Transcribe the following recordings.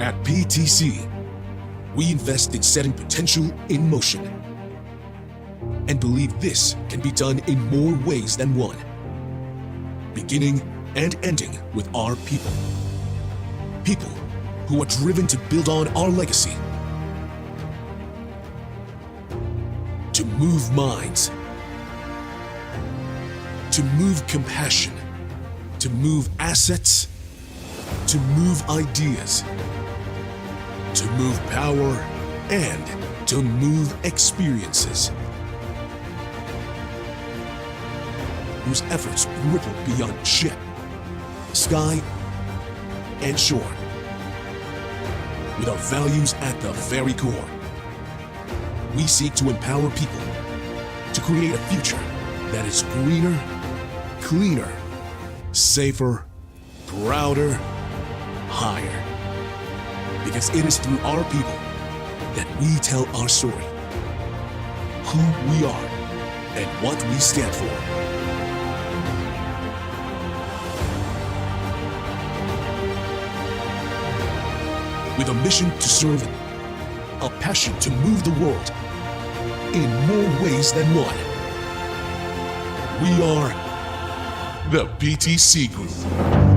At PTC, we invest in setting potential in motion and believe this can be done in more ways than one, beginning and ending with our people. People who are driven to build on our legacy, to move minds, to move compassion, to move assets, to move ideas, to move power, and to move experiences, whose efforts ripple beyond ship, sky, and shore, with our values at the very core. We seek to empower people to create a future that is greener, cleaner, safer, prouder, higher. Because it is through our people that we tell our story, who we are, and what we stand for. With a mission to serve, a passion to move the world in more ways than one. We are the PTC Group.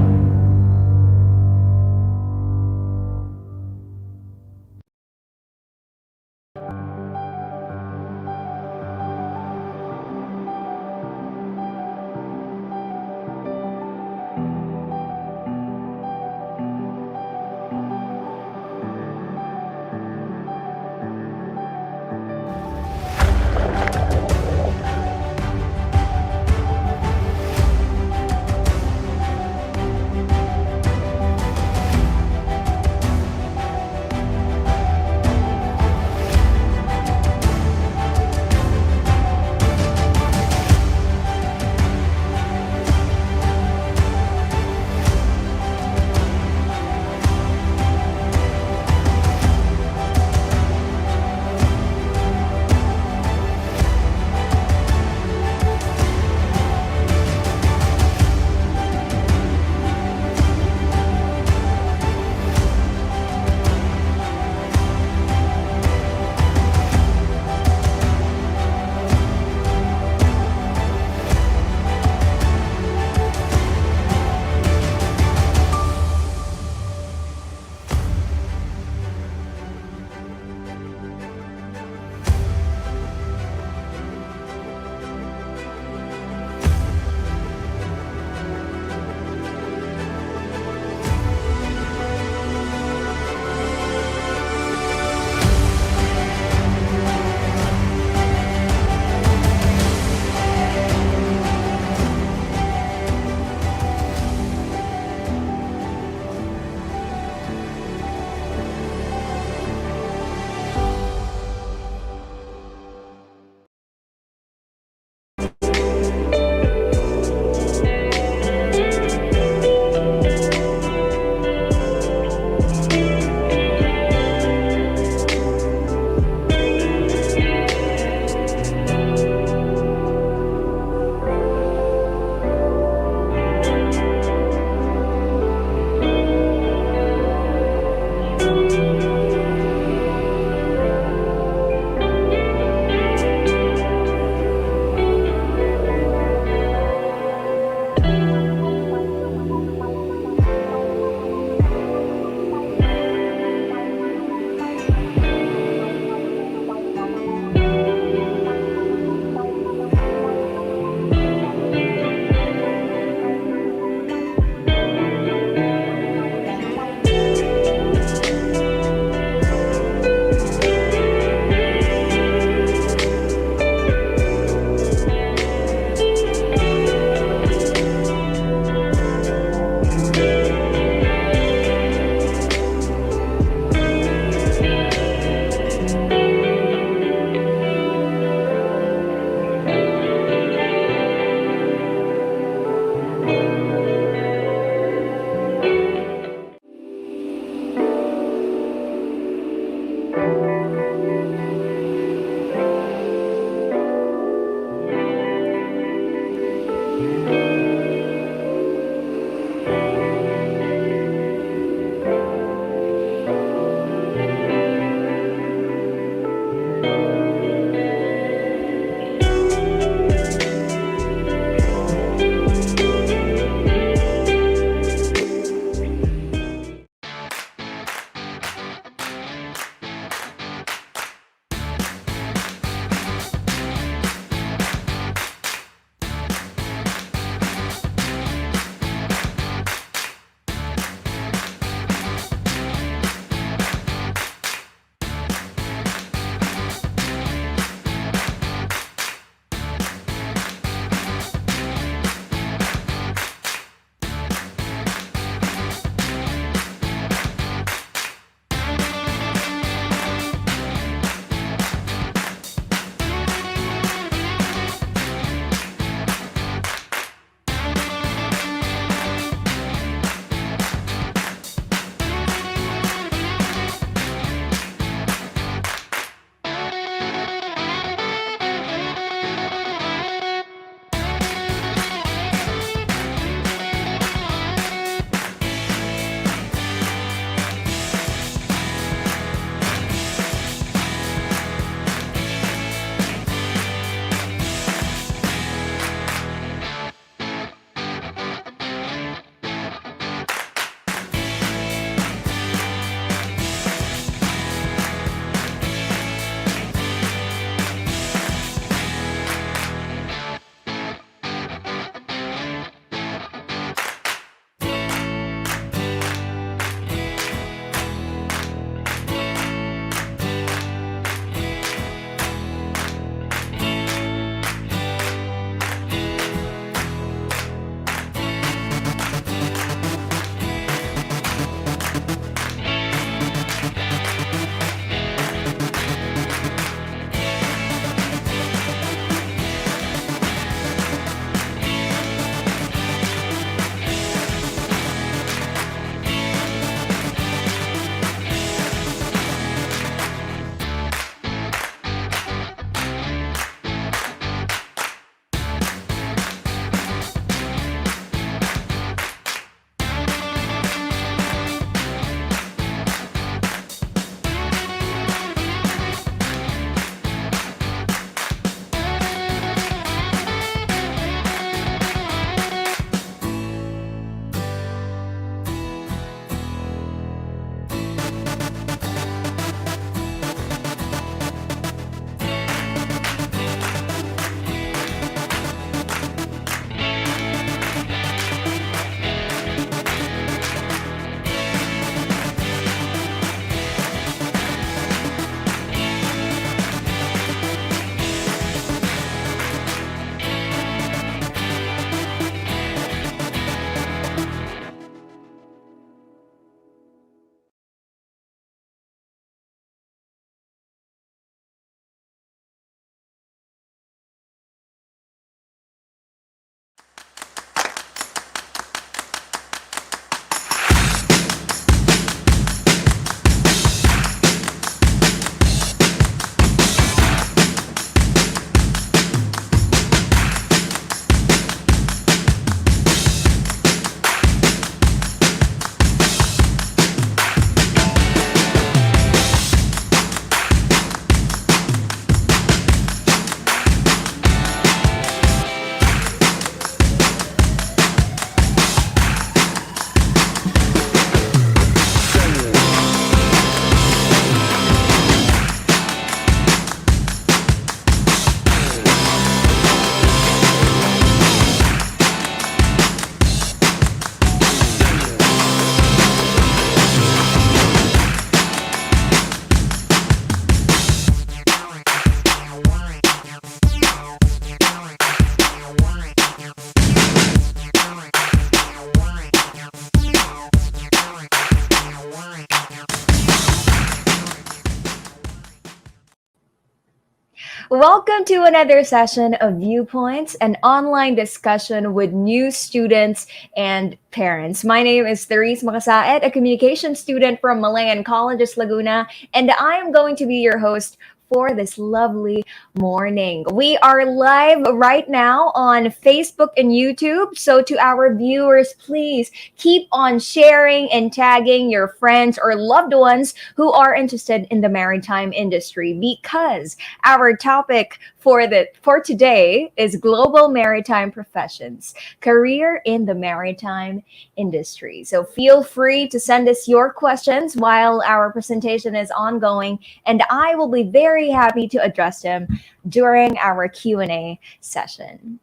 Welcome to another session of Viewpoints, an online discussion with new students and parents. My name is Therese Makasaet, a communication student from Malayan Colleges, Laguna, and I am going to be your host for this lovely morning. We are live right now on Facebook and YouTube. So to our viewers, please keep on sharing and tagging your friends or loved ones who are interested in the maritime industry, because our topic for today is Global Maritime Professions, career in the maritime industry. So feel free to send us your questions while our presentation is ongoing, and I will be very happy to address them during our Q&A session.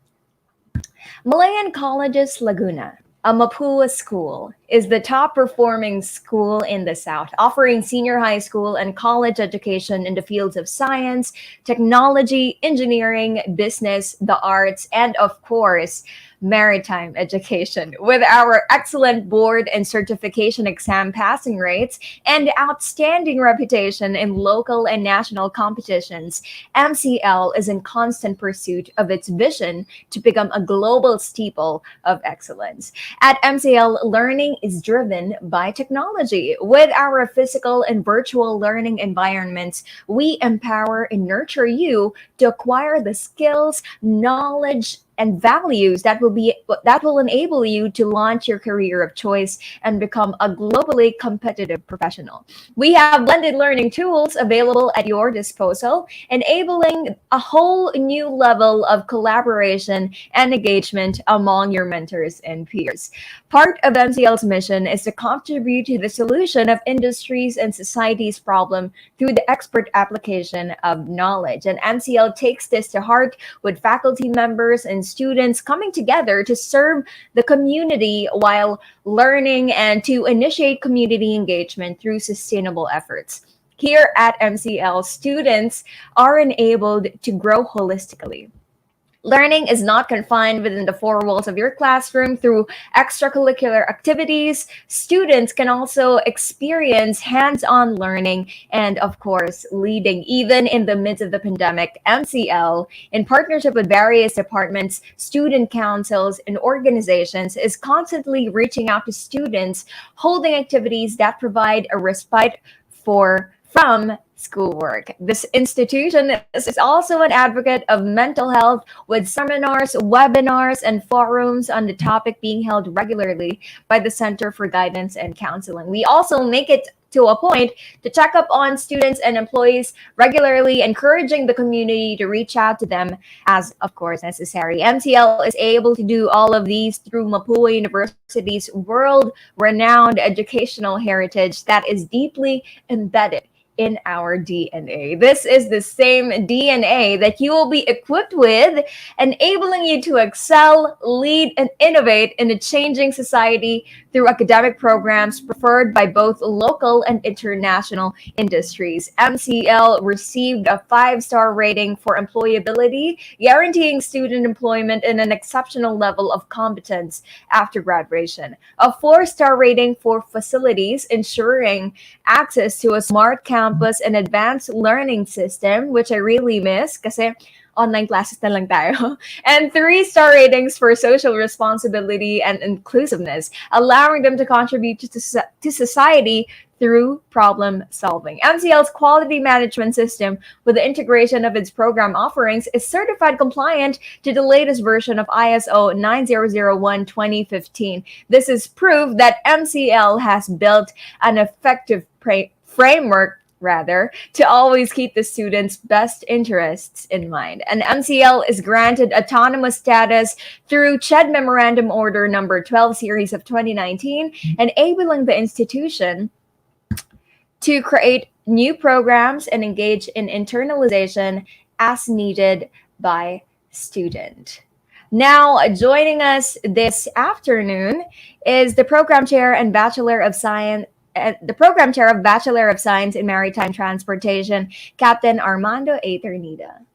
Malayan Colleges Laguna, a Mapua school, is the top performing school in the South, offering senior high school and college education in the fields of science, technology, engineering, business, the arts, and of course, maritime education. With our excellent board and certification exam passing rates and outstanding reputation in local and national competitions, MCL is in constant pursuit of its vision to become a global steeple of excellence. At MCL, learning is driven by technology. With our physical and virtual learning environments, we empower and nurture you to acquire the skills, knowledge, and values that will enable you to launch your career of choice and become a globally competitive professional. We have blended learning tools available at your disposal, enabling a whole new level of collaboration and engagement among your mentors and peers. Part of MCL's mission is to contribute to the solution of industries and society's problem through the expert application of knowledge. And MCL takes this to heart with faculty members and students coming together to serve the community while learning and to initiate community engagement through sustainable efforts. Here at MCL, students are enabled to grow holistically. Learning is not confined within the four walls of your classroom. Through extracurricular activities, students can also experience hands-on learning and, of course, leading. Even in the midst of the pandemic, MCL, in partnership with various departments, student councils, and organizations, is constantly reaching out to students, holding activities that provide a respite from schoolwork. This institution is also an advocate of mental health with seminars, webinars, and forums on the topic being held regularly by the Center for Guidance and Counseling. We also make it to a point to check up on students and employees regularly, encouraging the community to reach out to them as, of course, necessary. MCL is able to do all of these through Mapua University's world-renowned educational heritage that is deeply embedded in our DNA. This is the same DNA that you will be equipped with, enabling you to excel, lead, and innovate in a changing society through academic programs preferred by both local and international industries. MCL received a 5-star rating for employability, guaranteeing student employment and an exceptional level of competence after graduation. A 4-star rating for facilities, ensuring access to a smart campus and advanced learning system, which I really miss kasi online classes na lang tayo. And 3-star ratings for social responsibility and inclusiveness, allowing them to contribute to society through problem solving. MCL's quality management system, with the integration of its program offerings, is certified compliant to the latest version of ISO 9001:2015. This is proof that MCL has built an effective framework to always keep the students' best interests in mind. And MCL is granted autonomous status through CHED Memorandum Order number 12 series of 2019, enabling the institution to create new programs and engage in internalization as needed by student. Now, joining us this afternoon is the program chair and Bachelor of Science in Maritime Transportation, Captain Armando A. Ternida.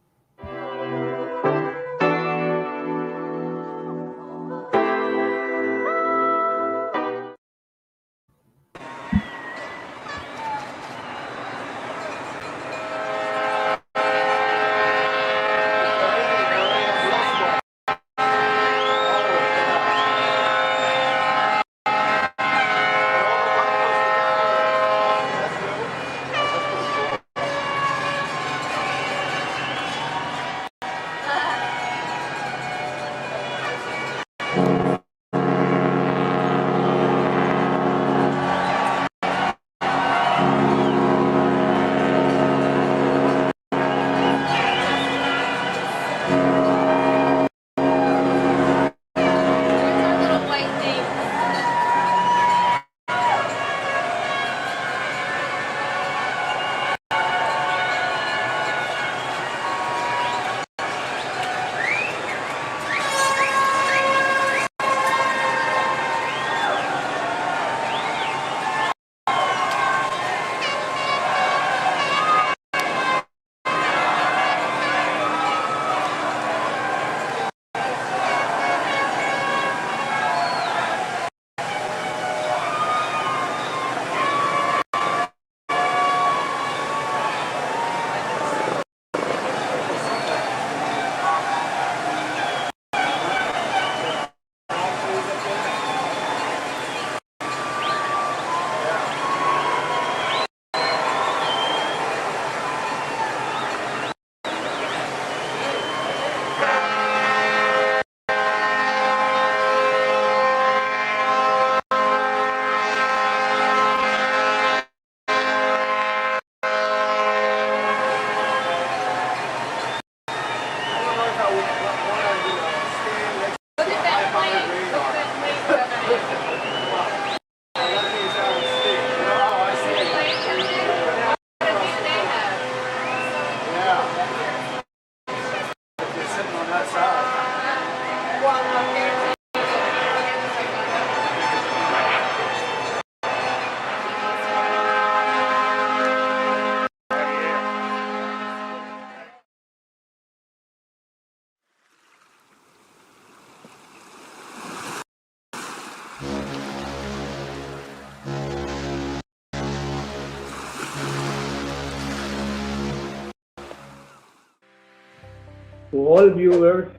To all viewers,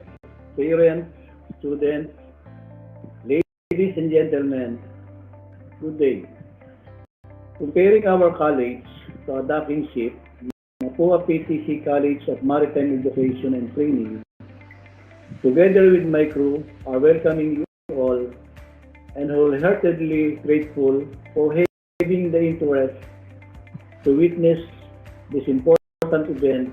parents, students, ladies and gentlemen, good day. Comparing our college to a docking ship, Mapúa-PTC College of Maritime Education and Training, together with my crew, are welcoming you all and wholeheartedly grateful for having the interest to witness this important event,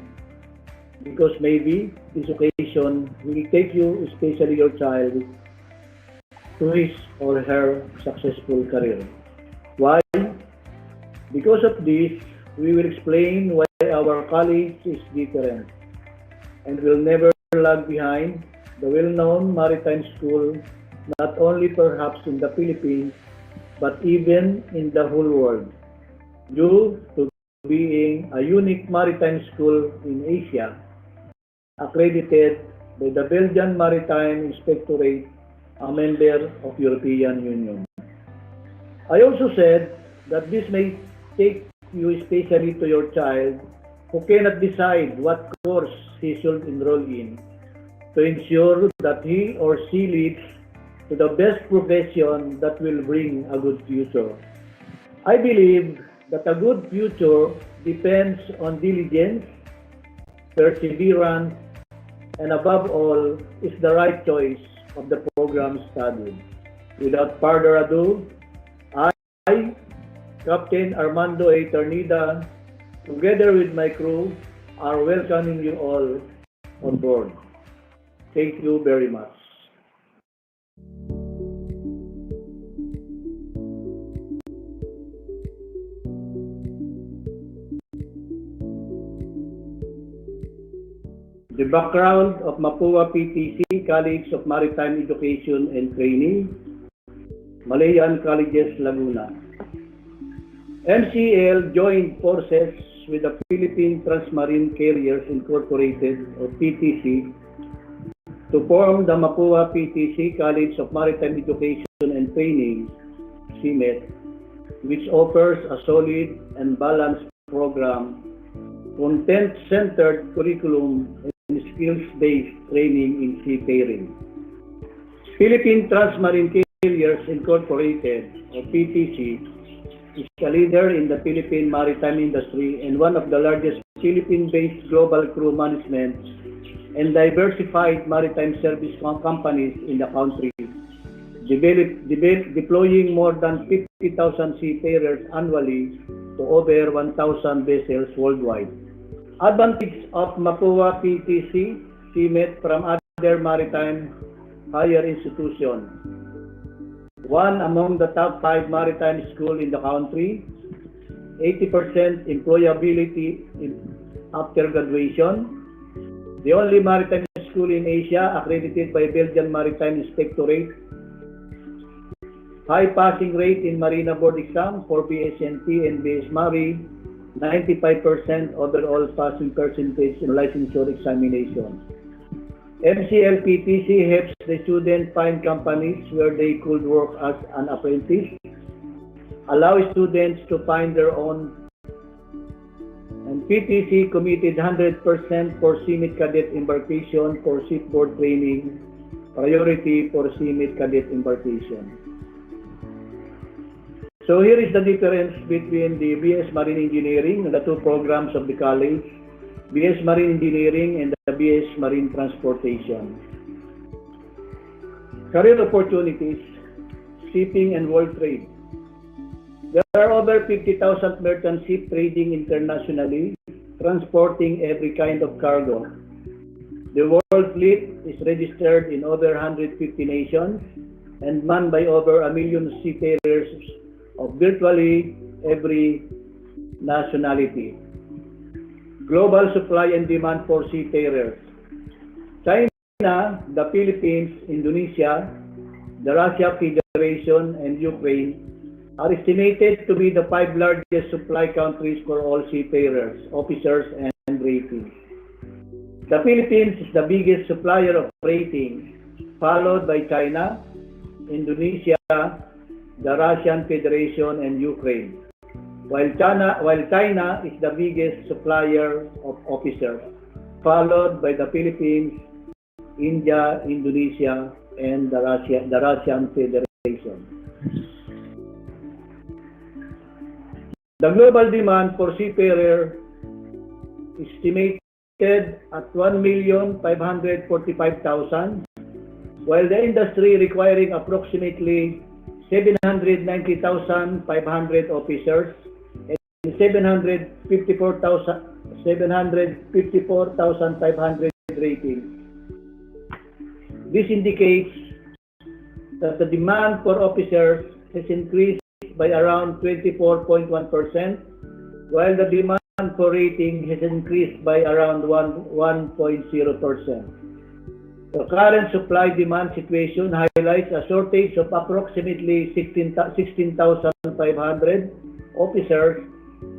because maybe this occasion will take you, especially your child, to his or her successful career. Why? Because of this, we will explain why our college is different and will never lag behind the well-known maritime school, not only perhaps in the Philippines, but even in the whole world, due to being a unique maritime school in Asia, accredited by the Belgian Maritime Inspectorate, a member of European Union. I also said that this may take you especially to your child who cannot decide what course he should enroll in, to ensure that he or she leads to the best profession that will bring a good future. I believe that a good future depends on diligence, perseverance, and above all, is the right choice of the program studied. Without further ado, I, Captain Armando A. Ternida, together with my crew, are welcoming you all on board. Thank you very much. The background of Mapúa-PTC College of Maritime Education and Training, Malayan Colleges, Laguna. MCL joined forces with the Philippine Transmarine Carriers Incorporated, or PTC, to form the Mapúa-PTC College of Maritime Education and Training, CMET, which offers a solid and balanced program, content-centered curriculum, and skills-based training in seafaring. Philippine Transmarine Carriers Incorporated, or PTC, is a leader in the Philippine maritime industry and one of the largest Philippine-based global crew management and diversified maritime service companies in the country, deploying more than 50,000 seafarers annually to over 1,000 vessels worldwide. Advantage of Mapúa-PTC CMET from other maritime higher institutions. One among the top 5 maritime schools in the country, 80% employability after graduation, the only maritime school in Asia accredited by Belgian Maritime Inspectorate, high passing rate in Marina Board exam for BSNT and BS Mari, 95% overall passing percentage in licensure examination. MCL-PTC helps the student find companies where they could work as an apprentice, allow students to find their own, and PTC committed 100% for CMET cadet embarkation for shipboard training, priority for CMET cadet embarkation. So here is the difference between the BS Marine Engineering and the two programs of the college, BS Marine Engineering and the BS Marine Transportation. Career opportunities, shipping and world trade. There are over 50,000 merchant ship trading internationally, transporting every kind of cargo. The world fleet is registered in over 150 nations and manned by over 1 million seafarers of virtually every nationality. Global supply and demand for seafarers. China, the Philippines, Indonesia, the Russia Federation, and Ukraine are estimated to be the 5 largest supply countries for all seafarers, officers, and ratings. The Philippines is the biggest supplier of ratings, followed by China, Indonesia, the Russian Federation, and Ukraine, while China is the biggest supplier of officers, followed by the Philippines, India, Indonesia, and the Russian Federation. The global demand for seafarer is estimated at 1,545,000, while the industry requiring approximately 790,500 officers and 754,500 ratings. This indicates that the demand for officers has increased by around 24.1%, while the demand for rating has increased by around 1.0%. The current supply-demand situation highlights a shortage of approximately 16,500 officers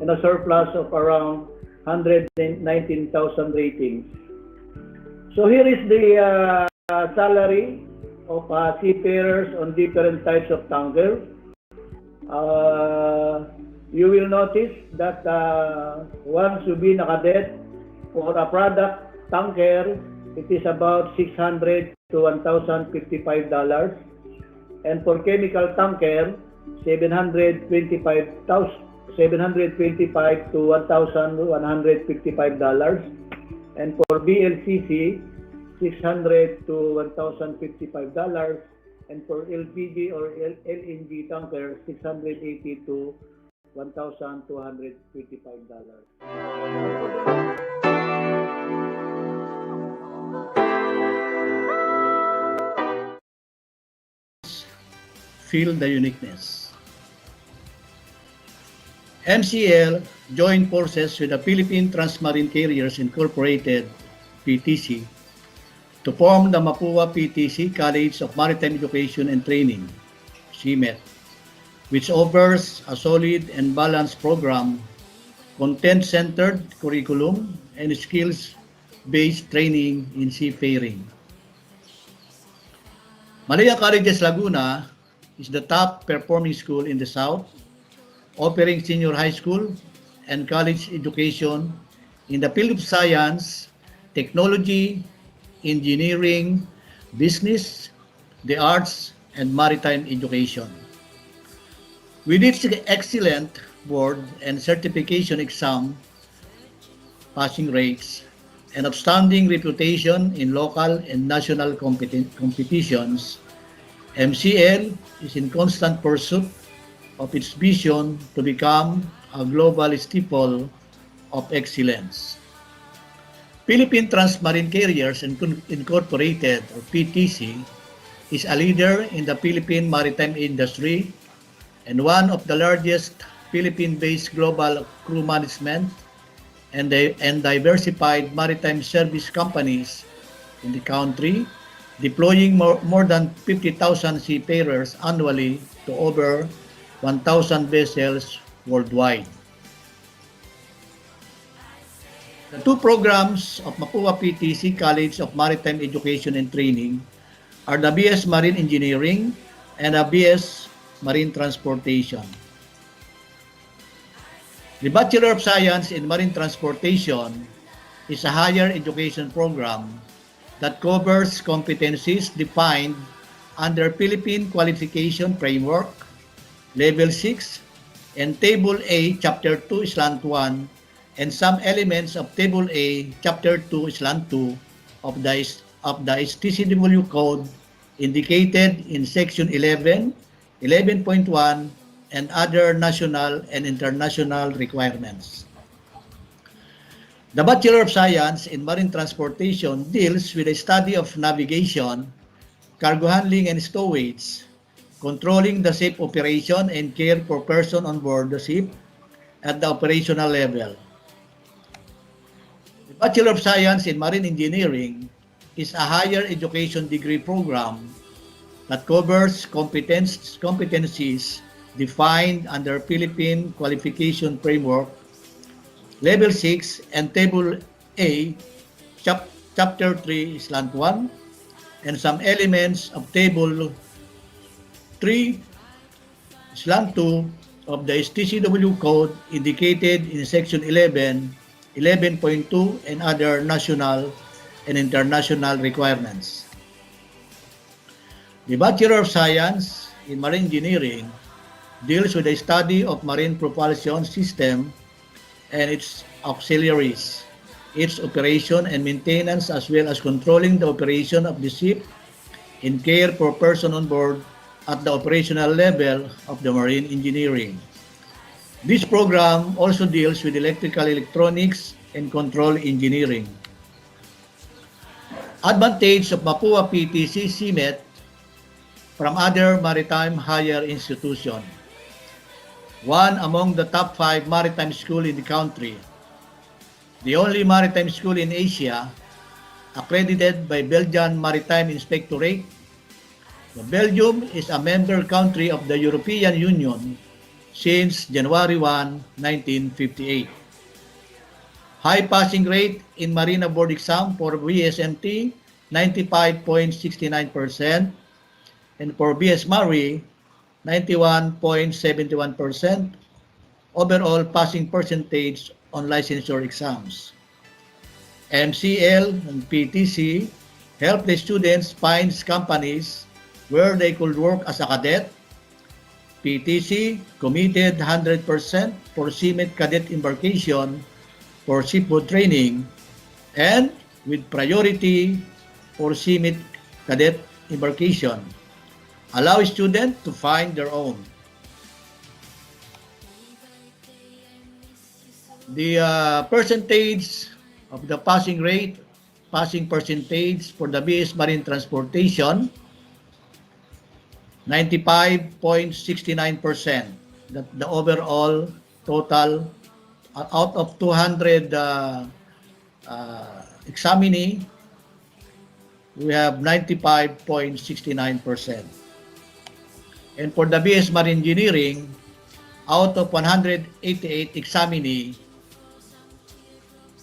and a surplus of around 119,000 ratings. So here is the salary of seafarers on different types of tanker. You will notice that once you be a cadet for a product tanker, it is about $600 to $1,055, and for chemical tanker, $725 to $1,155, and for BLCC, $600 to $1,055, and for LPG or LNG tanker, $680 to $1,255. Feel the uniqueness. MCL joined forces with the Philippine Transmarine Carriers Incorporated, PTC, to form the Mapúa-PTC College of Maritime Education and Training, CMET, which offers a solid and balanced program, content-centered curriculum, and skills-based training in seafaring. Malaya Colleges Laguna is the top performing school in the South, offering senior high school and college education in the field of science, technology, engineering, business, the arts, and maritime education. With its excellent board and certification exam passing rates and outstanding reputation in local and national competitions, MCL is in constant pursuit of its vision to become a global staple of excellence. Philippine Transmarine Carriers Incorporated, or PTC, is a leader in the Philippine maritime industry and one of the largest Philippine-based global crew management and diversified maritime service companies in the country, deploying more than 50,000 seafarers annually to over 1,000 vessels worldwide. The two programs of Mapúa-PTC College of Maritime Education and Training are the BS Marine Engineering and the BS Marine Transportation. The Bachelor of Science in Marine Transportation is a higher education program that covers competencies defined under Philippine Qualification Framework, Level 6, and Table A, Chapter 2, Slant 1, and some elements of Table A, Chapter 2, Slant 2 of the STCW Code indicated in Section 11, 11.1, and other national and international requirements. The Bachelor of Science in Marine Transportation deals with the study of navigation, cargo handling and stowage, controlling the ship operation and care for persons on board the ship at the operational level. The Bachelor of Science in Marine Engineering is a higher education degree program that covers competencies defined under Philippine Qualification Framework, Level 6, and Table A, Chapter 3, Slant 1, and some elements of Table 3, Slant 2 of the STCW Code indicated in Section 11, 11.2, and other national and international requirements. The Bachelor of Science in Marine Engineering deals with the study of marine propulsion system and its auxiliaries, its operation and maintenance, as well as controlling the operation of the ship in care for person on board at the operational level of the marine engineering. This program also deals with electrical, electronics, and control engineering. Advantage of Mapúa-PTC CMET from other maritime higher institutions. One among the top 5 maritime schools in the country. The only maritime school in Asia accredited by Belgian Maritime Inspectorate. Belgium is a member country of the European Union since January 1, 1958. High passing rate in Marina Board exam for BSMT, 95.69%, and for BS Mari, 91.71%. Overall passing percentage on licensure exams. MCL and PTC help the students find companies where they could work as a cadet. PTC committed 100% for CMET cadet embarkation for shipboard training and with priority for CMET cadet embarkation. Allow students to find their own. The percentage of the passing percentage for the BS Marine Transportation, 95.69%. The overall total out of 200 examinee, we have 95.69%. And for the BS Marine Engineering, out of 188 examinee,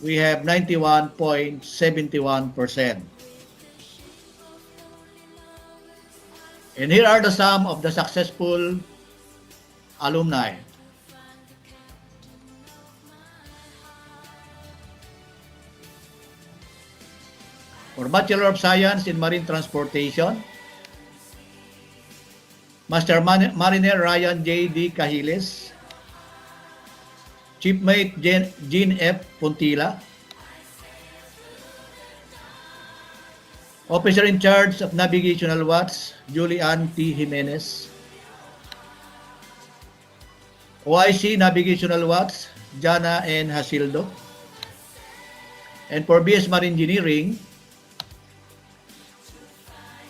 we have 91.71%. And here are the sum of the successful alumni. For Bachelor of Science in Marine Transportation, Master Mariner Ryan J.D. Cahiles, Chiefmate Jean F. Puntila, Officer in charge of Navigational Watch, Julian T. Jimenez. OIC Navigational Watch, Jana N. Hasildo. And for BS Marine Engineering,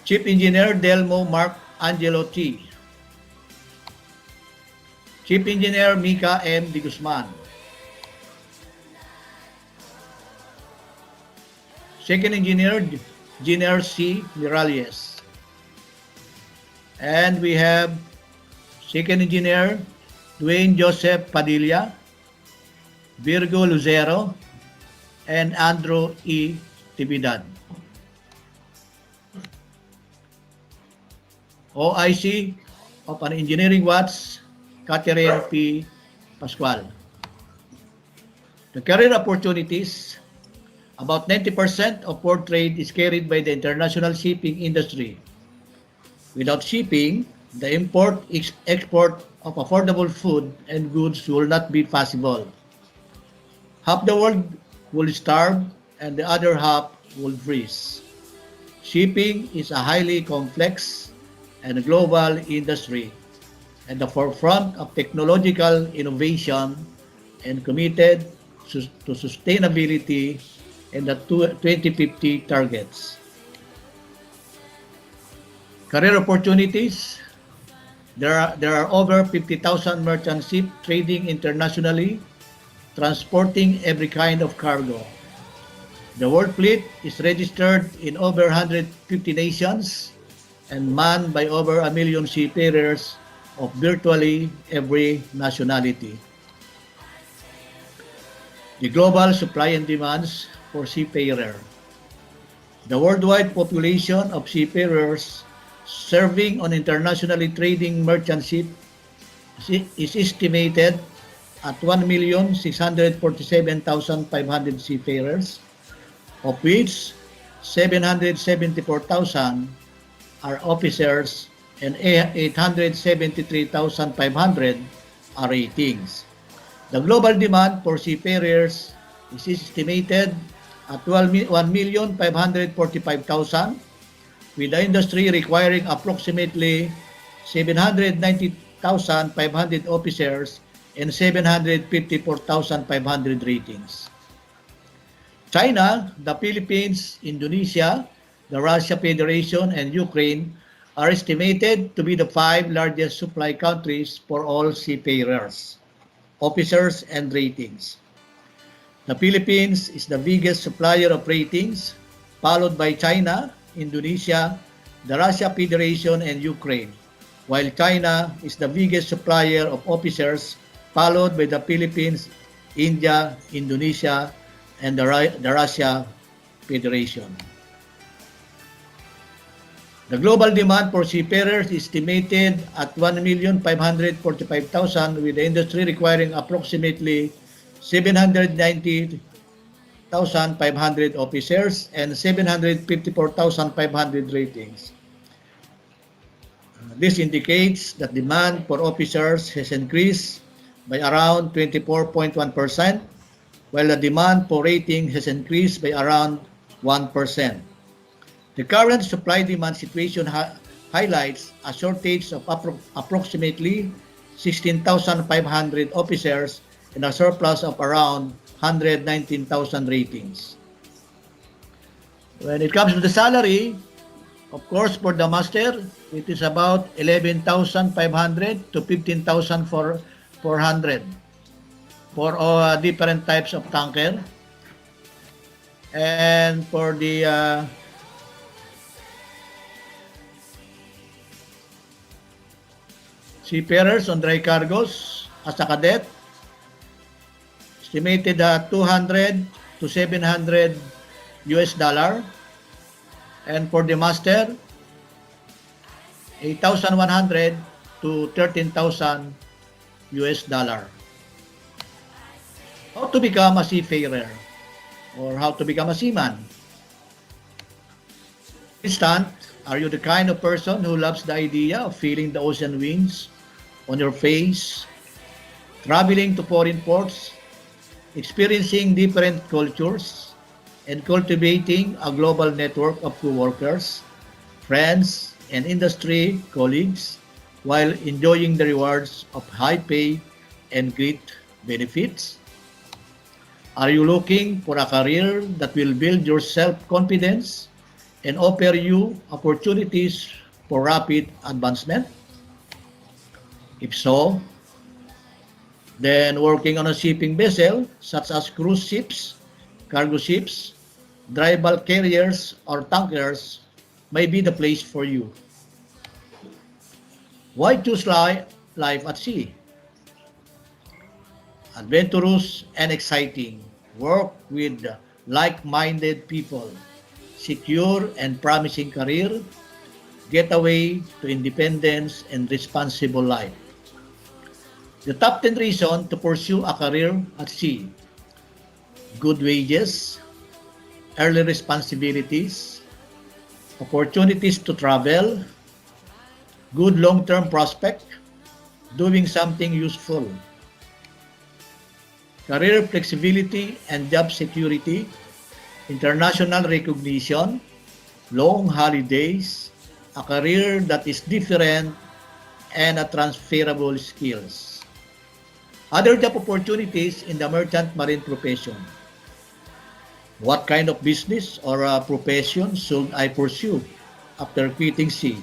Chief Engineer Delmo Mark Angelo T. Chief Engineer Mika M. Di Guzman. Second Engineer Engineer C. Miralles. And we have Second Engineer Dwayne Joseph Padilla, Virgo Lucero, and Andrew E. Tibidad. OIC of an Engineering Watch, Catherine P. Pascual. The career opportunities, about 90% of world trade is carried by the international shipping industry. Without shipping, the export of affordable food and goods will not be possible. Half the world will starve and the other half will freeze. Shipping is a highly complex and global industry at the forefront of technological innovation and committed to sustainability and the 2050 targets. Career opportunities. There are over 50,000 merchant ships trading internationally, transporting every kind of cargo. The world fleet is registered in over 150 nations and manned by over 1 million seafarers of virtually every nationality. The global supply and demands for seafarer. The worldwide population of seafarers serving on internationally trading merchant ships is estimated at 1,647,500 seafarers, of which 774,000 are officers and 873,500 are ratings. The global demand for seafarers is estimated at 1,545,000, with the industry requiring approximately 790,500 officers and 754,500 ratings. China, the Philippines, Indonesia, the Russia Federation, and Ukraine are estimated to be the 5 largest supply countries for all seafarers, officers, and ratings. The Philippines is the biggest supplier of ratings, followed by China, Indonesia, the Russia Federation, and Ukraine, while China is the biggest supplier of officers, followed by the Philippines, India, Indonesia, and the Russia Federation. The global demand for seafarers is estimated at 1,545,000, with the industry requiring approximately 790,500 officers and 754,500 ratings. This indicates that demand for officers has increased by around 24.1%, while the demand for rating has increased by around 1%. The current supply-demand situation highlights a shortage of approximately 16,500 officers and a surplus of around 119,000 ratings. When it comes to the salary, of course, for the master, it is about 11,500 to 15,400 for all different types of tanker. And for the seafarers on dry cargos as a cadet, estimated at 200 to 700 US dollar. And for the master, 8,100 to 13,000 US dollar. How to become a seafarer or how to become a seaman? Instant, are you the kind of person who loves the idea of feeling the ocean winds on your face, traveling to foreign ports, experiencing different cultures, and cultivating a global network of co-workers, friends, and industry colleagues while enjoying the rewards of high pay and great benefits? Are you looking for a career that will build your self-confidence and offer you opportunities for rapid advancement? If so, then working on a shipping vessel such as cruise ships, cargo ships, dry bulk carriers, or tankers may be the place for you. Why choose life at sea? Adventurous and exciting. Work with like-minded people. Secure and promising career. Getaway to independence and responsible life. The top 10 reasons to pursue a career at sea. Good wages, early responsibilities, opportunities to travel, good long-term prospect, doing something useful, career flexibility and job security, international recognition, long holidays, a career that is different, and a transferable skills. Other job opportunities in the merchant marine profession. What kind of business or profession should I pursue after quitting sea?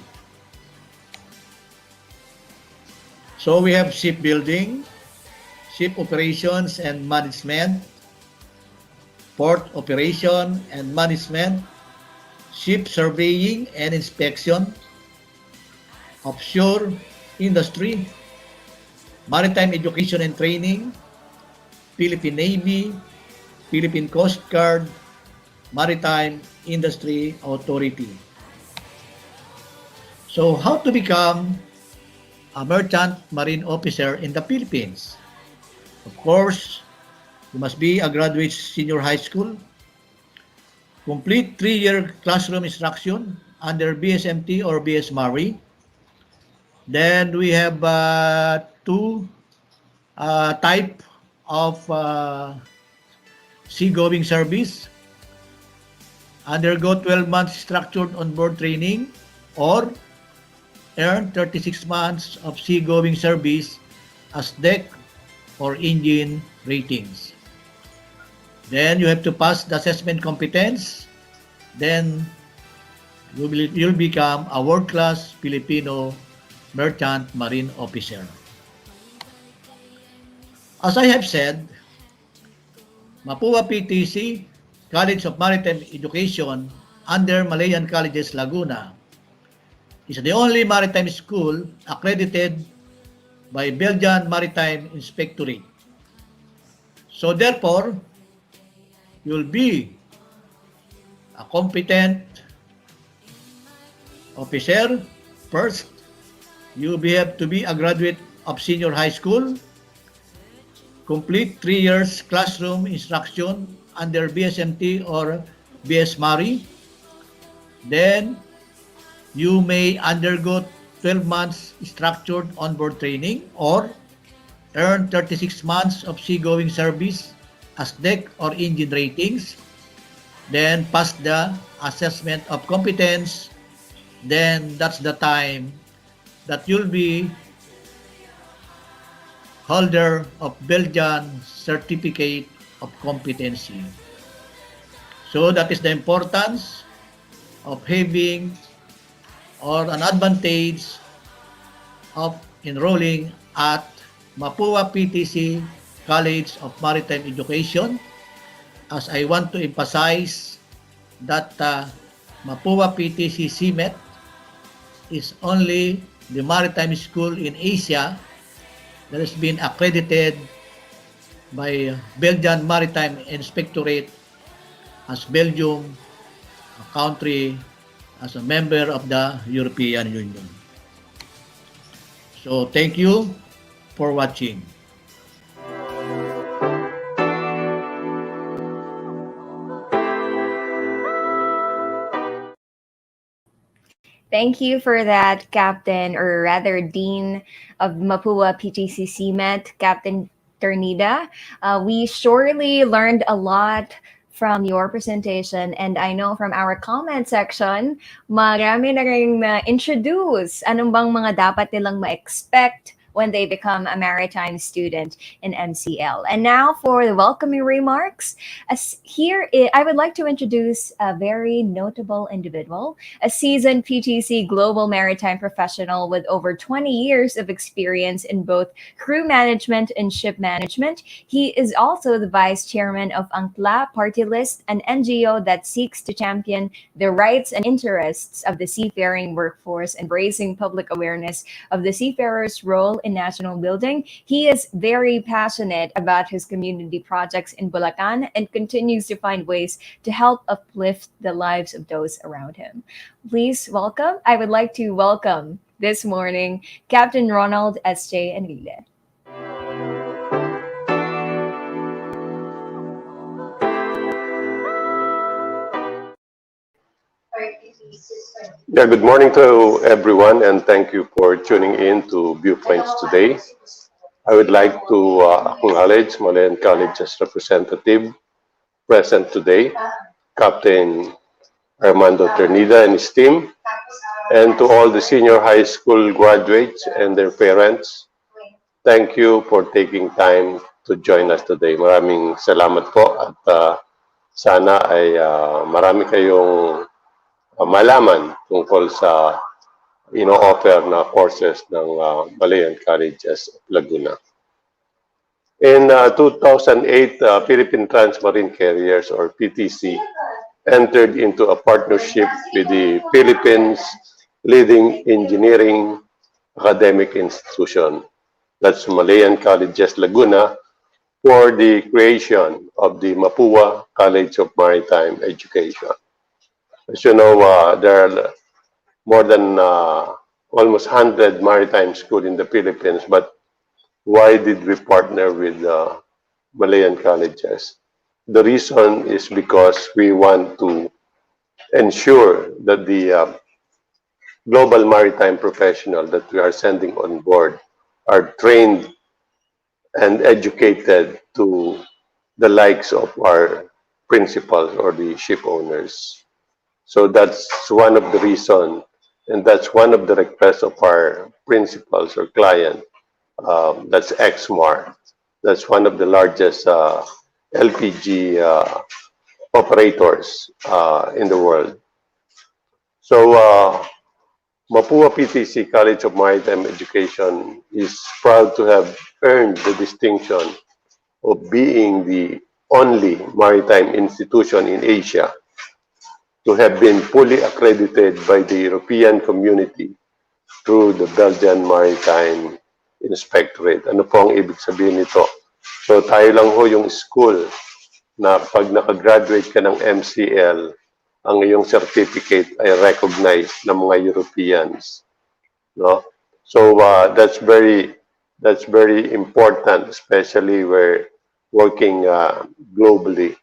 So we have shipbuilding, ship operations and management, port operation and management, ship surveying and inspection, offshore industry, maritime education and training, Philippine Navy, Philippine Coast Guard, Maritime Industry Authority. So how to become a merchant marine officer in the Philippines? Of course, you must be a graduate senior high school, complete 3-year classroom instruction under BSMT or BSMARI. Then we have two type of seagoing service. Undergo 12 months structured onboard training or earn 36 months of seagoing service as deck or engine ratings. Then you have to pass the assessment competence. Then you'll become a world-class Filipino merchant marine officer. As I have said, Mapúa-PTC, College of Maritime Education under Malayan Colleges Laguna, is the only maritime school accredited by Belgian Maritime Inspectorate. So therefore, you'll be a competent officer. First, you have to be a graduate of senior high school, complete 3 years classroom instruction under BSMT or BSMARI. Then, you may undergo 12 months structured onboard training or earn 36 months of seagoing service as deck or engine ratings. Then, pass the assessment of competence. Then, that's the time that you'll be holder of Belgian Certificate of Competency. So that is the importance of having or an advantage of enrolling at Mapúa-PTC College of Maritime Education, as I want to emphasize that Mapúa-PTC CMET is only the maritime school in Asia that has been accredited by Belgian Maritime Inspectorate as Belgium, a country, as a member of the European Union. So thank you for watching. Thank you for that, Captain, or rather Dean of Mapúa-PTC CMET, Captain Ternida. We surely learned a lot from your presentation. And I know from our comment section, marami na rin na-introduce anong bang mga dapat nilang ma-expect when they become a maritime student in MCL. And now for the welcoming remarks, I would like to introduce a very notable individual, a seasoned PTC Global Maritime Professional with over 20 years of experience in both crew management and ship management. He is also the vice chairman of Angkla Party List, an NGO that seeks to champion the rights and interests of the seafaring workforce and raising public awareness of the seafarers' role in national building. He is very passionate about his community projects in Bulacan and continues to find ways to help uplift the lives of those around him. Please welcome, I would like to welcome this morning, Captain Ronald S.J. Enrile. Yeah, good morning to everyone, and thank you for tuning in to Viewpoints today. I would like to acknowledge Malayan College's representative present today, Captain Armando Ternida and his team, and to all the senior high school graduates and their parents. Thank you for taking time to join us today. Maraming salamat po at sana ay marami kayong malaman tungkol sa ino-offer na courses ng Malayan Colleges of Laguna. In 2008, Philippine Transmarine Carriers or PTC entered into a partnership with the Philippines' leading engineering academic institution, that's Malayan Colleges Laguna, for the creation of the Mapúa College of Maritime Education. As you know, there are more than almost 100 maritime schools in the Philippines, but why did we partner with Malayan colleges? The reason is because we want to ensure that the global maritime professional that we are sending on board are trained and educated to the likes of our principals or the ship owners. So that's one of the reasons, and that's one of the requests of our principals or client. That's Exmar. That's one of the largest LPG operators in the world. So Mapúa-PTC College of Maritime Education is proud to have earned the distinction of being the only maritime institution in Asia to have been fully accredited by the European community through the Belgian Maritime Inspectorate. Ano po ang ibig sabihin nito? So tayo lang ho yung school na pag nakagraduate ka ng MCL, ang iyong certificate ay recognized ng mga Europeans. No? So that's very important, especially we're working globally.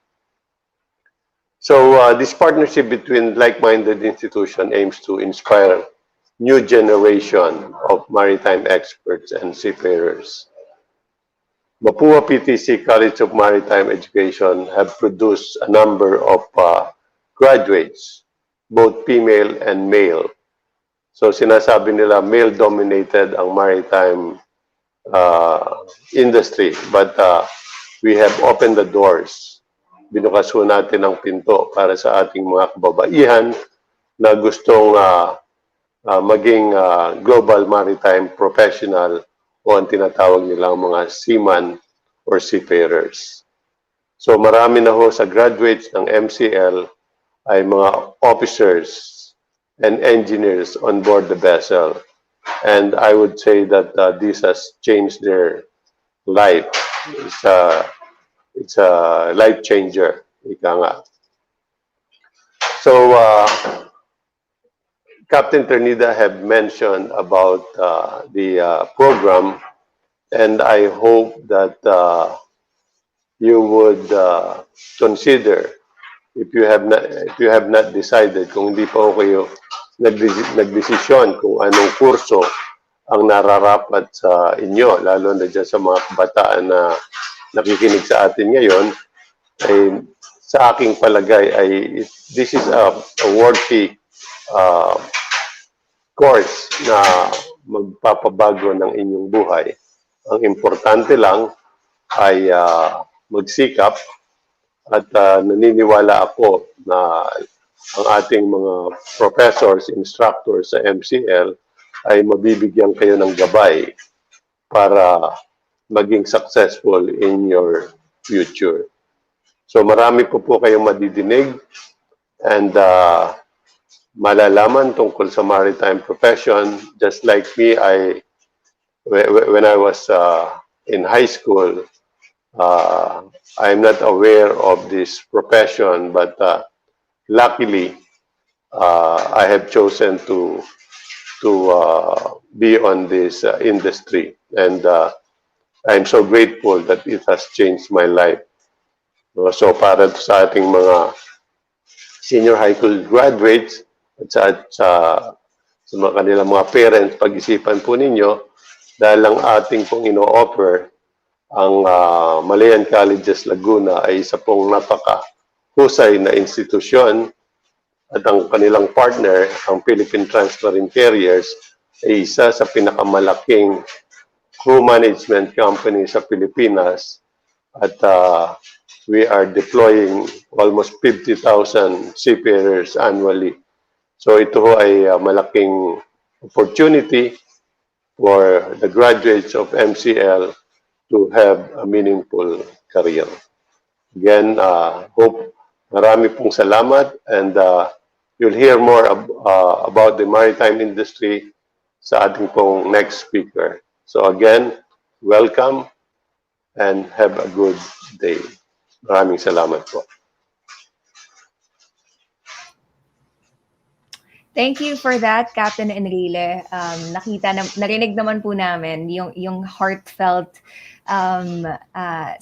So this partnership between like-minded institutions aims to inspire new generation of maritime experts and seafarers. Mapúa-PTC College of Maritime Education have produced a number of graduates, both female and male. So sinasabi nila male-dominated ang maritime industry, but we have opened the doors. Binukas ho natin ang pinto para sa ating mga kababaihan na gustong maging global maritime professional o ang tinatawag nilang mga seaman or seafarers. So marami na ho sa graduates ng MCL ay mga officers and engineers on board the vessel. And I would say that this has changed their life. It's a life changer, ika nga. So, Captain Ternida have mentioned about the program, and I hope that you would consider, if you have not decided, kung hindi pa kayo nagdesisyon kung anong kurso ang nararapat sa inyo, lalo na dyan sa mga kabataan na nakikinig sa atin ngayon, ay sa aking palagay ay this is a worthy uh, course na magpapabago ng inyong buhay. Ang importante lang ay magsikap at naniniwala ako na ang ating mga professors, instructors sa MCL ay mabibigyan kayo ng gabay para maging successful in your future. So marami po kayong madidinig and malalaman tungkol sa maritime profession. Just like me, when I was in high school, I'm not aware of this profession, but luckily, I have chosen to be on this industry, and I'm so grateful that it has changed my life. So para sa ating mga senior high school graduates at sa mga kanilang mga parents, pag-isipan po ninyo dahil ang ating pong ino-offer ang Malayan Colleges Laguna ay isa pong napaka-husay na institusyon at ang kanilang partner, ang Philippine Transmarine Carriers, ay isa sa pinakamalaking crew management company sa Pilipinas at we are deploying almost 50,000 seafarers annually. So ito ho ay malaking opportunity for the graduates of MCL to have a meaningful career. Again, hope marami pong salamat and you'll hear more about the maritime industry sa ating pong next speaker. So again, welcome and have a good day. Maraming salamat po. Thank you for that, Captain Enrile. Narinig naman po namin yung heartfelt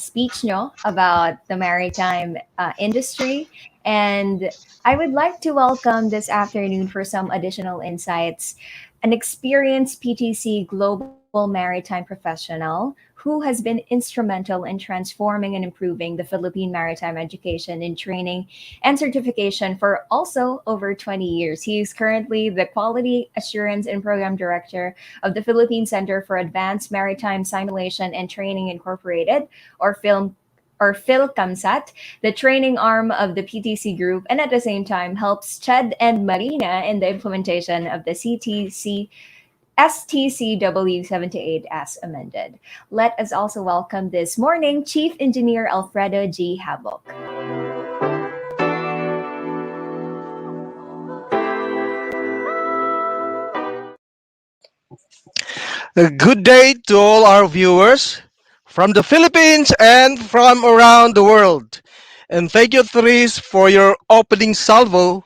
speech nyo about the maritime industry. And I would like to welcome this afternoon for some additional insights an experienced PTC Global Maritime Professional who has been instrumental in transforming and improving the Philippine maritime education and training and certification for also over 20 years. He is currently the Quality Assurance and Program Director of the Philippine Center for Advanced Maritime Simulation and Training Incorporated, or PhilCamSat, the training arm of the PTC Group, and at the same time helps Ched and Marina in the implementation of the STCW 78 as amended. Let us also welcome this morning Chief Engineer Alfredo G. Habok. Good day to all our viewers from the Philippines and from around the world. And thank you, Therese, for your opening salvo,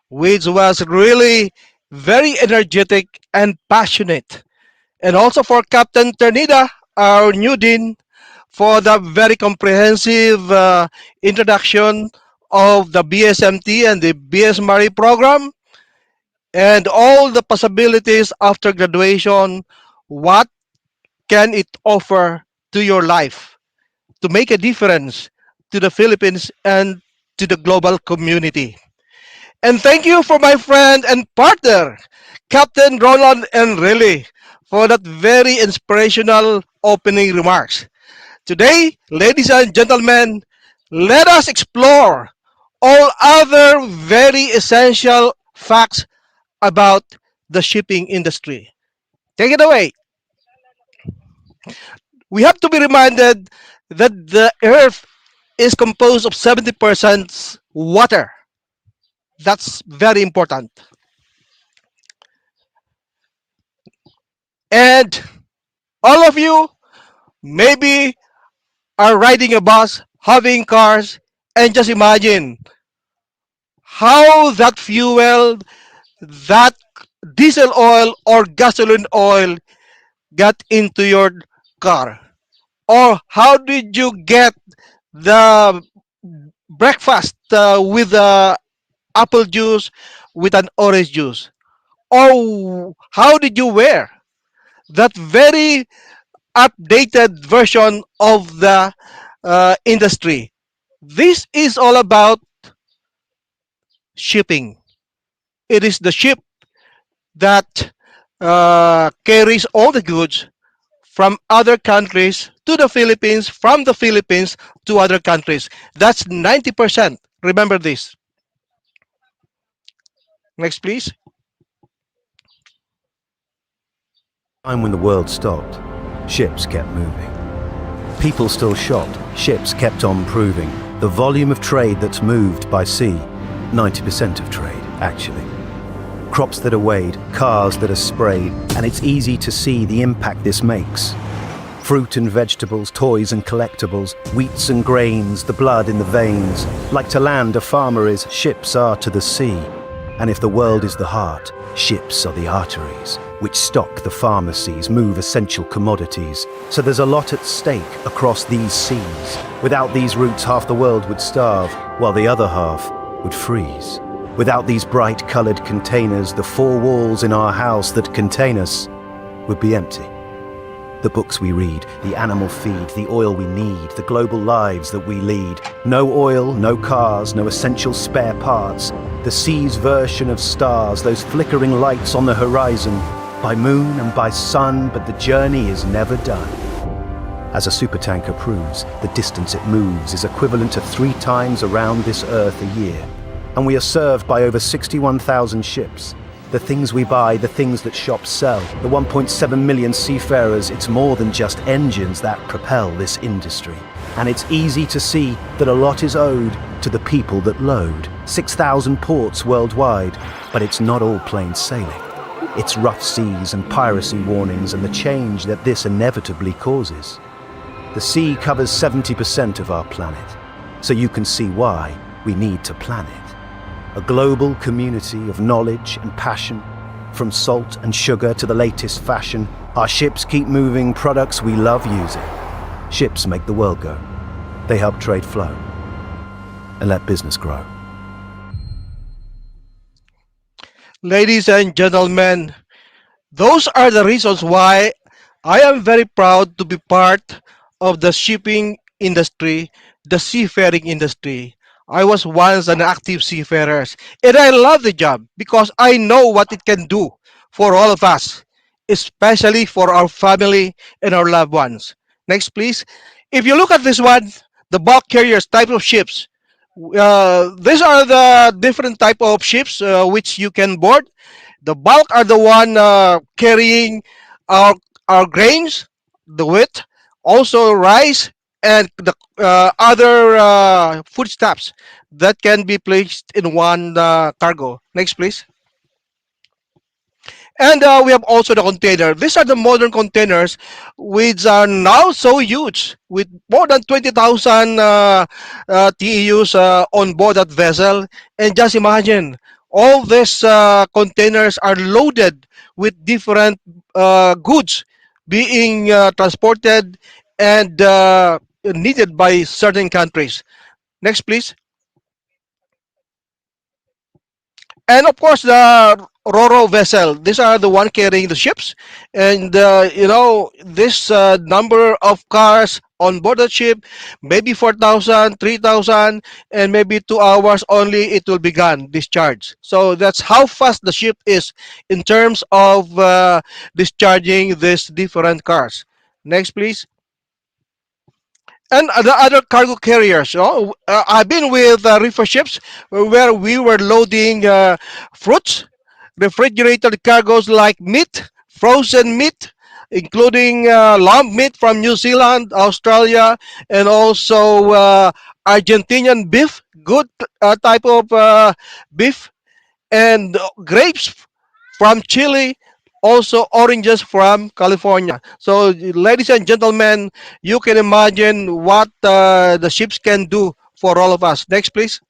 which was really very energetic and passionate. And also for Captain Ternida, our new dean, for the very comprehensive introduction of the BSMT and the BS Mari program and all the possibilities after graduation. What can it offer to your life to make a difference to the Philippines and to the global community? And thank you for my friend and partner, Captain Roland Enrile, for that very inspirational opening remarks. Today, ladies and gentlemen, let us explore all other very essential facts about the shipping industry. Take it away. We have to be reminded that the earth is composed of 70% water. That's very important. And all of you maybe are riding a bus, having cars, and just imagine how that fuel, that diesel oil or gasoline oil got into your car. Or how did you get the breakfast with apple juice with an orange juice? Or how did you wear that very updated version of the industry? This is all about shipping. It is the ship that carries all the goods from other countries to the Philippines, from the Philippines to other countries. That's 90%. Remember this. Next, please. Time when the world stopped, ships kept moving. People still shopped, ships kept on proving. The volume of trade that's moved by sea, 90% of trade, actually. Crops that are weighed, cars that are sprayed, and it's easy to see the impact this makes. Fruit and vegetables, toys and collectibles, wheats and grains, the blood in the veins. Like to land a farmer is, ships are to the sea. And if the world is the heart, ships are the arteries, which stock the pharmacies, move essential commodities. So there's a lot at stake across these seas. Without these routes, half the world would starve, while the other half would freeze. Without these bright-colored containers, the four walls in our house that contain us would be empty. The books we read, the animal feed, the oil we need, the global lives that we lead. No oil, no cars, no essential spare parts. The sea's version of stars, those flickering lights on the horizon. By moon and by sun, but the journey is never done. As a supertanker proves, the distance it moves is equivalent to 3 times around this earth a year. And we are served by over 61,000 ships. The things we buy, the things that shops sell, the 1.7 million seafarers, it's more than just engines that propel this industry. And it's easy to see that a lot is owed to the people that load. 6,000 ports worldwide, but it's not all plain sailing. It's rough seas and piracy warnings and the change that this inevitably causes. The sea covers 70% of our planet, so you can see why we need to plan it. A global community of knowledge and passion, from salt and sugar to the latest fashion. Our ships keep moving products we love using. Ships make the world go. They help trade flow and let business grow. Ladies and gentlemen, those are the reasons why I am very proud to be part of the shipping industry, the seafaring industry. I was once an active seafarer, and I love the job because I know what it can do for all of us, especially for our family and our loved ones. Next, please. If you look at this one, the bulk carriers type of ships. These are the different type of ships which you can board. The bulk are the one carrying our our grains, the wheat, also rice, and the other foodstuffs that can be placed in one cargo. Next, please. And we have also the container. These are the modern containers, which are now so huge, with more than 20,000 TEUs on board that vessel. And just imagine, all these containers are loaded with different goods being transported and needed by certain countries. Next, please. And of course, the Roro vessel. These are the one carrying the ships, and this number of cars on board the ship, maybe 4,000, 3,000, and maybe 2 hours only it will be gone, discharged. So that's how fast the ship is in terms of discharging these different cars. Next, please. And the other cargo carriers. I've been with reefer ships where we were loading fruits, refrigerated cargoes like meat, frozen meat, including lamb meat from New Zealand, Australia, and also Argentinian beef, good type of beef, and grapes from Chile, also oranges from California. So, ladies and gentlemen, you can imagine what the ships can do for all of us. Next, please.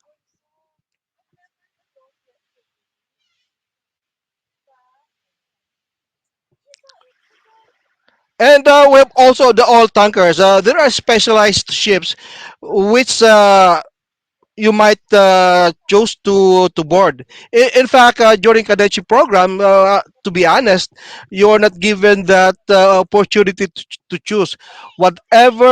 And we have also the oil tankers. There are specialized ships which you might choose to board. In fact, during Kadechi program, to be honest, you are not given that opportunity to choose. Whatever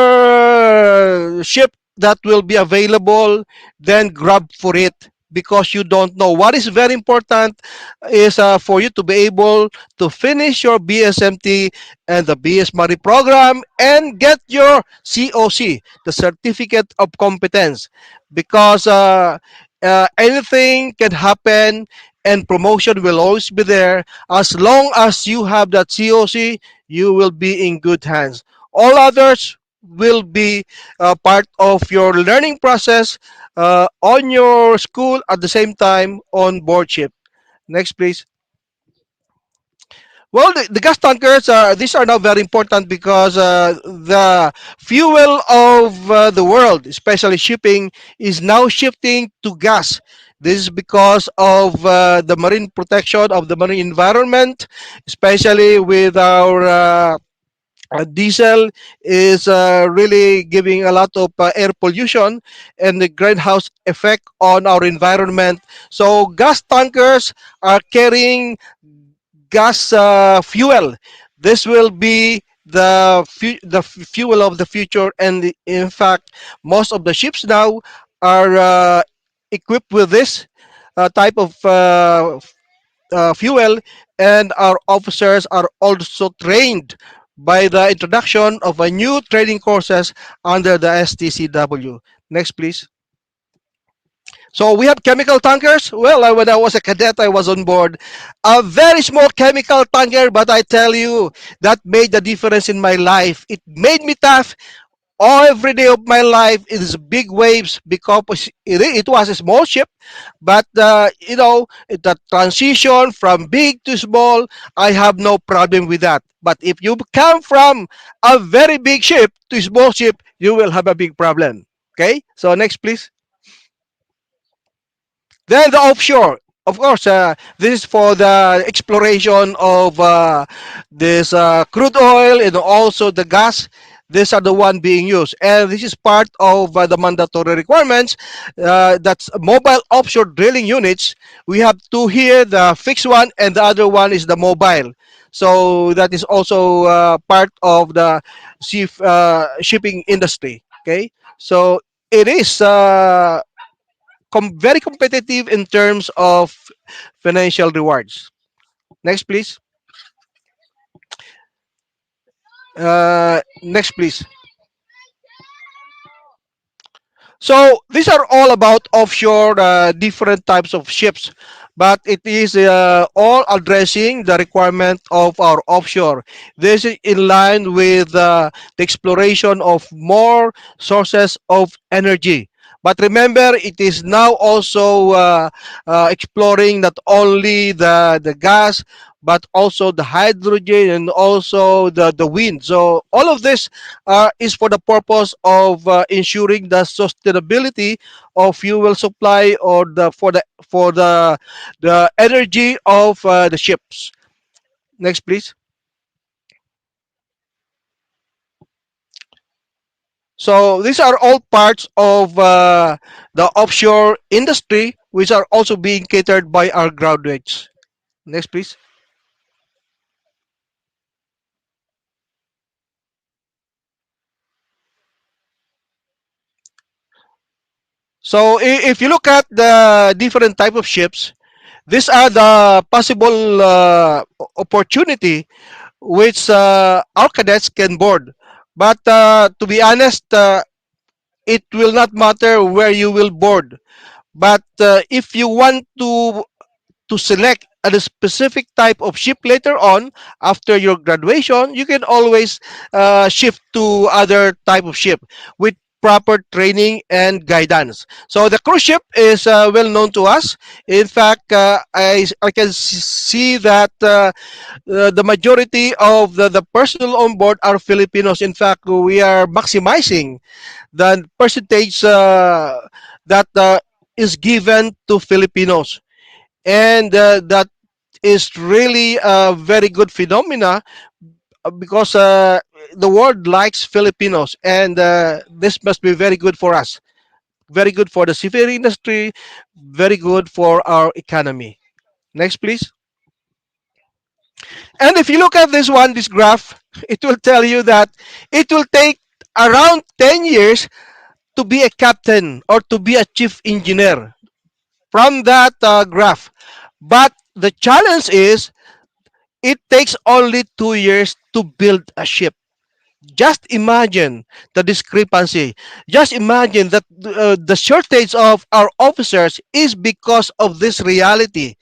ship that will be available, then grab for it because you don't know. What is very important is for you to be able to finish your BSMT and the BS Mari program and get your COC, the Certificate of Competence, because anything can happen and promotion will always be there. As long as you have that COC, you will be in good hands. All others will be part of your learning process on your school at the same time on boardship. Next, please. Well, the gas tankers, these are now very important because the fuel of the world, especially shipping, is now shifting to gas. This is because of the marine protection of the marine environment, especially with our diesel is really giving a lot of air pollution and the greenhouse effect on our environment. So gas tankers are carrying gas fuel. This will be fuel of the future, and in fact, most of the ships now are equipped with this type of fuel, and our officers are also trained by the introduction of a new training courses under the STCW. Next, please. So we have chemical tankers. Well, when I was a cadet, I was on board a very small chemical tanker, but I tell you, that made the difference in my life. It made me tough. Every day of my life it is big waves because it was a small ship, but the transition from big to small, I have no problem with that. But if you come from a very big ship to small ship, you will have a big problem. Okay, so next, please. Then the offshore. Of course, this is for the exploration of this crude oil and also the gas. These are the one being used, and this is part of the mandatory requirements. That's mobile offshore drilling units. We have two here: the fixed one, and the other one is the mobile. So that is also part of the shipping industry. Okay, so it is very competitive in terms of financial rewards. Next, please. Next, please. So these are all about offshore different types of ships, but it is all addressing the requirement of our offshore. This is in line with the exploration of more sources of energy. But remember, it is now also exploring not only the gas, but also the hydrogen and also the wind. So all of this is for the purpose of ensuring the sustainability of fuel supply or the energy of the ships. Next, please. So these are all parts of the offshore industry, which are also being catered by our graduates. Next, please. So if you look at the different type of ships, these are the possible opportunity which our cadets can board. But to be honest, it will not matter where you will board. But if you want to select a specific type of ship later on after your graduation, you can always shift to other type of ship with proper training and guidance. So the cruise ship is well known to us. In fact, I can see that the majority of the personnel on board are Filipinos. In fact, we are maximizing the percentage that is given to Filipinos, and that is really a very good phenomena because the world likes Filipinos, and this must be very good for us, very good for the civil industry, very good for our economy. Next, please. And if you look at this one, this graph, it will tell you that it will take around 10 years to be a captain or to be a chief engineer from that graph. But the challenge is it takes only 2 years to build a ship. Just imagine the discrepancy. Just imagine that the shortage of our officers is because of this reality.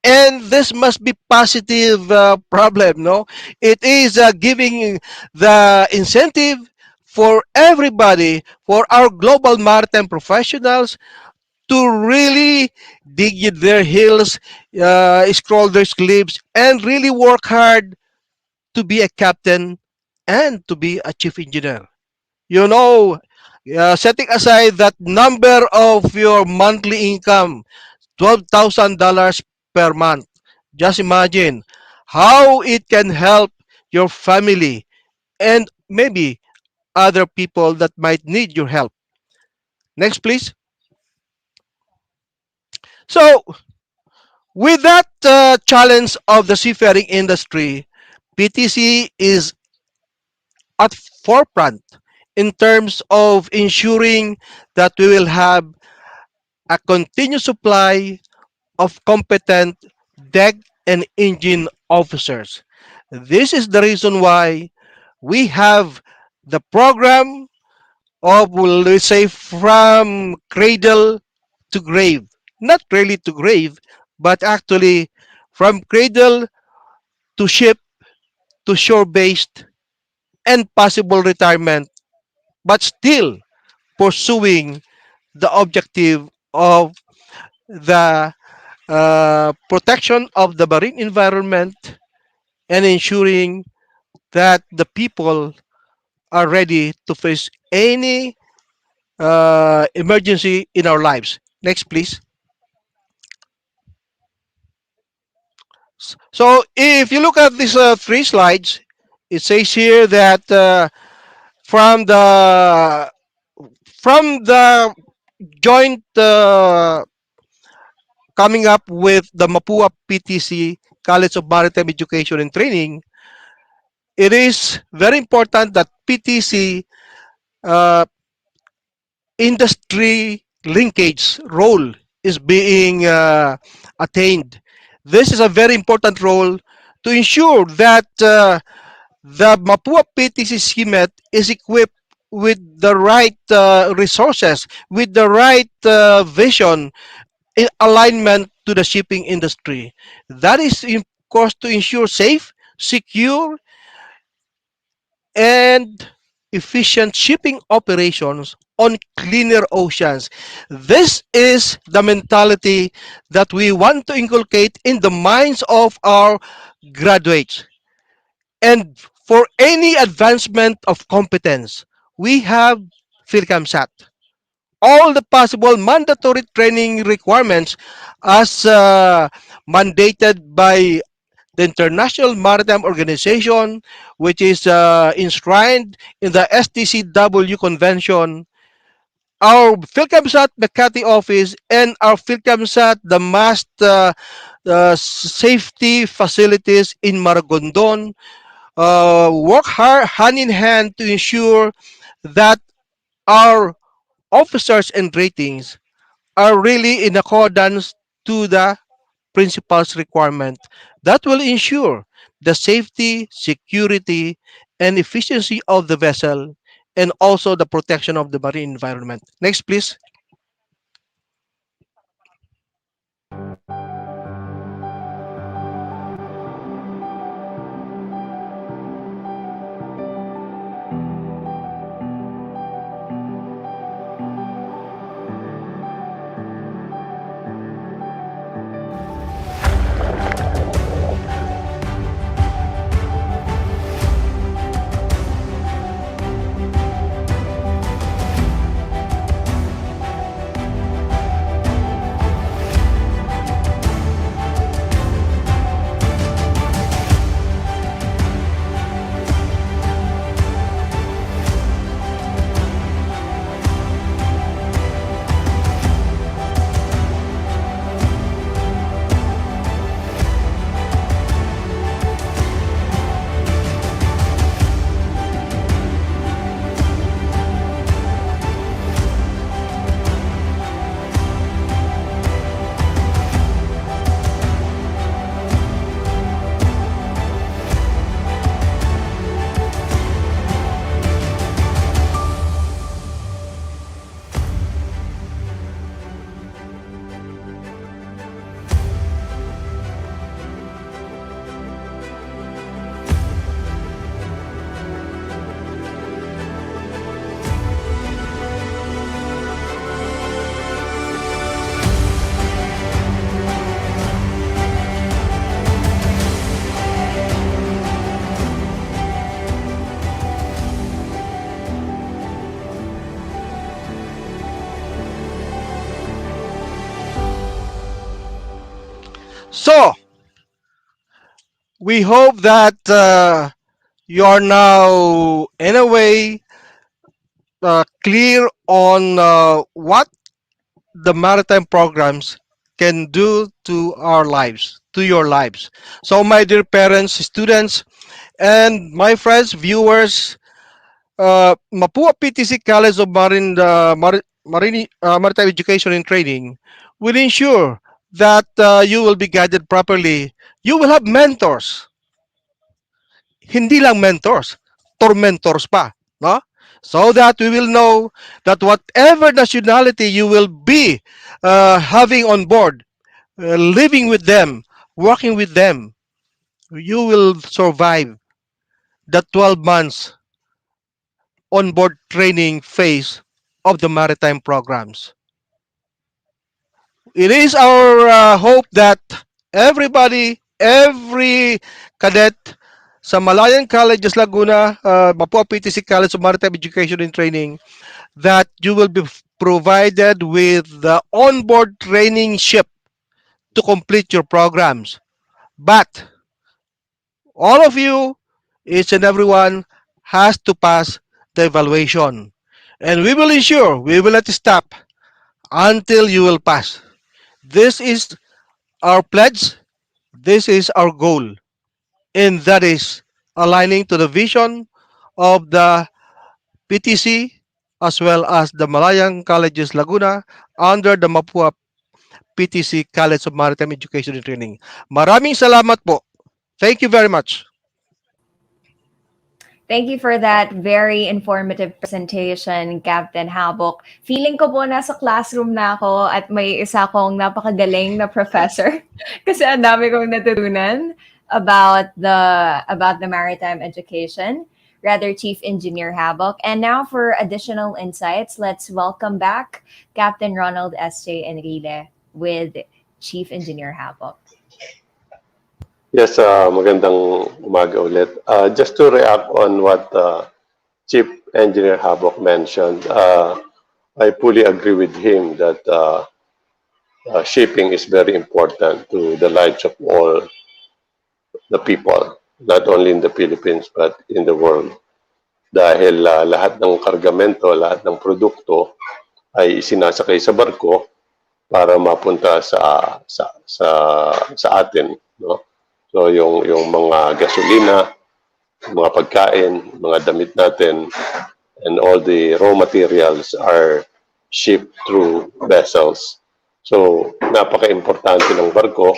And this must be positive problem, no? It is giving the incentive for everybody, for our global maritime professionals to really dig in their heels, scroll their sleeves, and really work hard to be a captain and to be a chief engineer. You know, setting aside that number of your monthly income, $12,000 per month. Just imagine how it can help your family and maybe other people that might need your help. Next, please. So, with that challenge of the seafaring industry, PTC is at forefront in terms of ensuring that we will have a continuous supply of competent deck and engine officers. This is the reason why we have the program of, well, let's say, from cradle to grave. Not really to grave, but actually from cradle to ship to shore based and possible retirement, but still pursuing the objective of the protection of the marine environment and ensuring that the people are ready to face any emergency in our lives. Next, please. So, if you look at these three slides, it says here that from the from the joint coming up with the Mapúa-PTC College of Maritime Education and Training, it is very important that PTC uh, industry linkage role is being attained. This is a very important role to ensure that the Mapúa-PTC CMET is equipped with the right resources, with the right vision in alignment to the shipping industry. That is, of course, to ensure safe, secure, and efficient shipping operations on cleaner oceans. This is the mentality that we want to inculcate in the minds of our graduates. And for any advancement of competence, we have PhilCamSat. All the possible mandatory training requirements as mandated by the International Maritime Organization, which is enshrined in the STCW Convention, our PhilCamSat Makati office, and our PhilCamSat the mast safety facilities in Maragondon work hard hand in hand to ensure that our officers and ratings are really in accordance to the principal's requirement that will ensure the safety, security, and efficiency of the vessel and also the protection of the marine environment. Next, please. So, we hope that you are now, in a way, clear on what the maritime programs can do to our lives, to your lives. So, my dear parents, students, and my friends, viewers, Mapúa-PTC College of Maritime Education and Training will ensure that you will be guided properly. You will have mentors, hindi lang mentors, tormentors pa, no? So that we will know that whatever nationality you will be having on board, living with them, working with them, you will survive the 12 months onboard training phase of the maritime programs. It is our hope that every cadet sa Malayan Colleges Laguna, Mapúa-PTC College of Maritime Education and Training, that you will be provided with the onboard training ship to complete your programs. But all of you, each and everyone, has to pass the evaluation. And we will ensure, we will not stop until you will pass. This is our pledge, this is our goal, and that is aligning to the vision of the PTC as well as the Malayan Colleges Laguna under the Mapua PTC College of Maritime Education and Training. Maraming salamat po. Thank you very much. Thank you for that very informative presentation, Captain Habok. Feeling ko po nasa classroom na ako at may isa kong napakagaling na professor kasi ang dami kong natutunan about the maritime education. Rather, Chief Engineer Habok. And now for additional insights, let's welcome back Captain Ronald S.J. Enrile with Chief Engineer Habok. Yes, magandang umaga ulit. Just to react on what Chief Engineer Habok mentioned, I fully agree with him that shipping is very important to the lives of all the people, not only in the Philippines but in the world. Dahil lahat ng kargamento, lahat ng produkto ay isinasakay sa barko para mapunta sa atin, no? So yung mga gasolina, mga pagkain, mga damit natin, and all the raw materials are shipped through vessels. So napaka-importante ng barko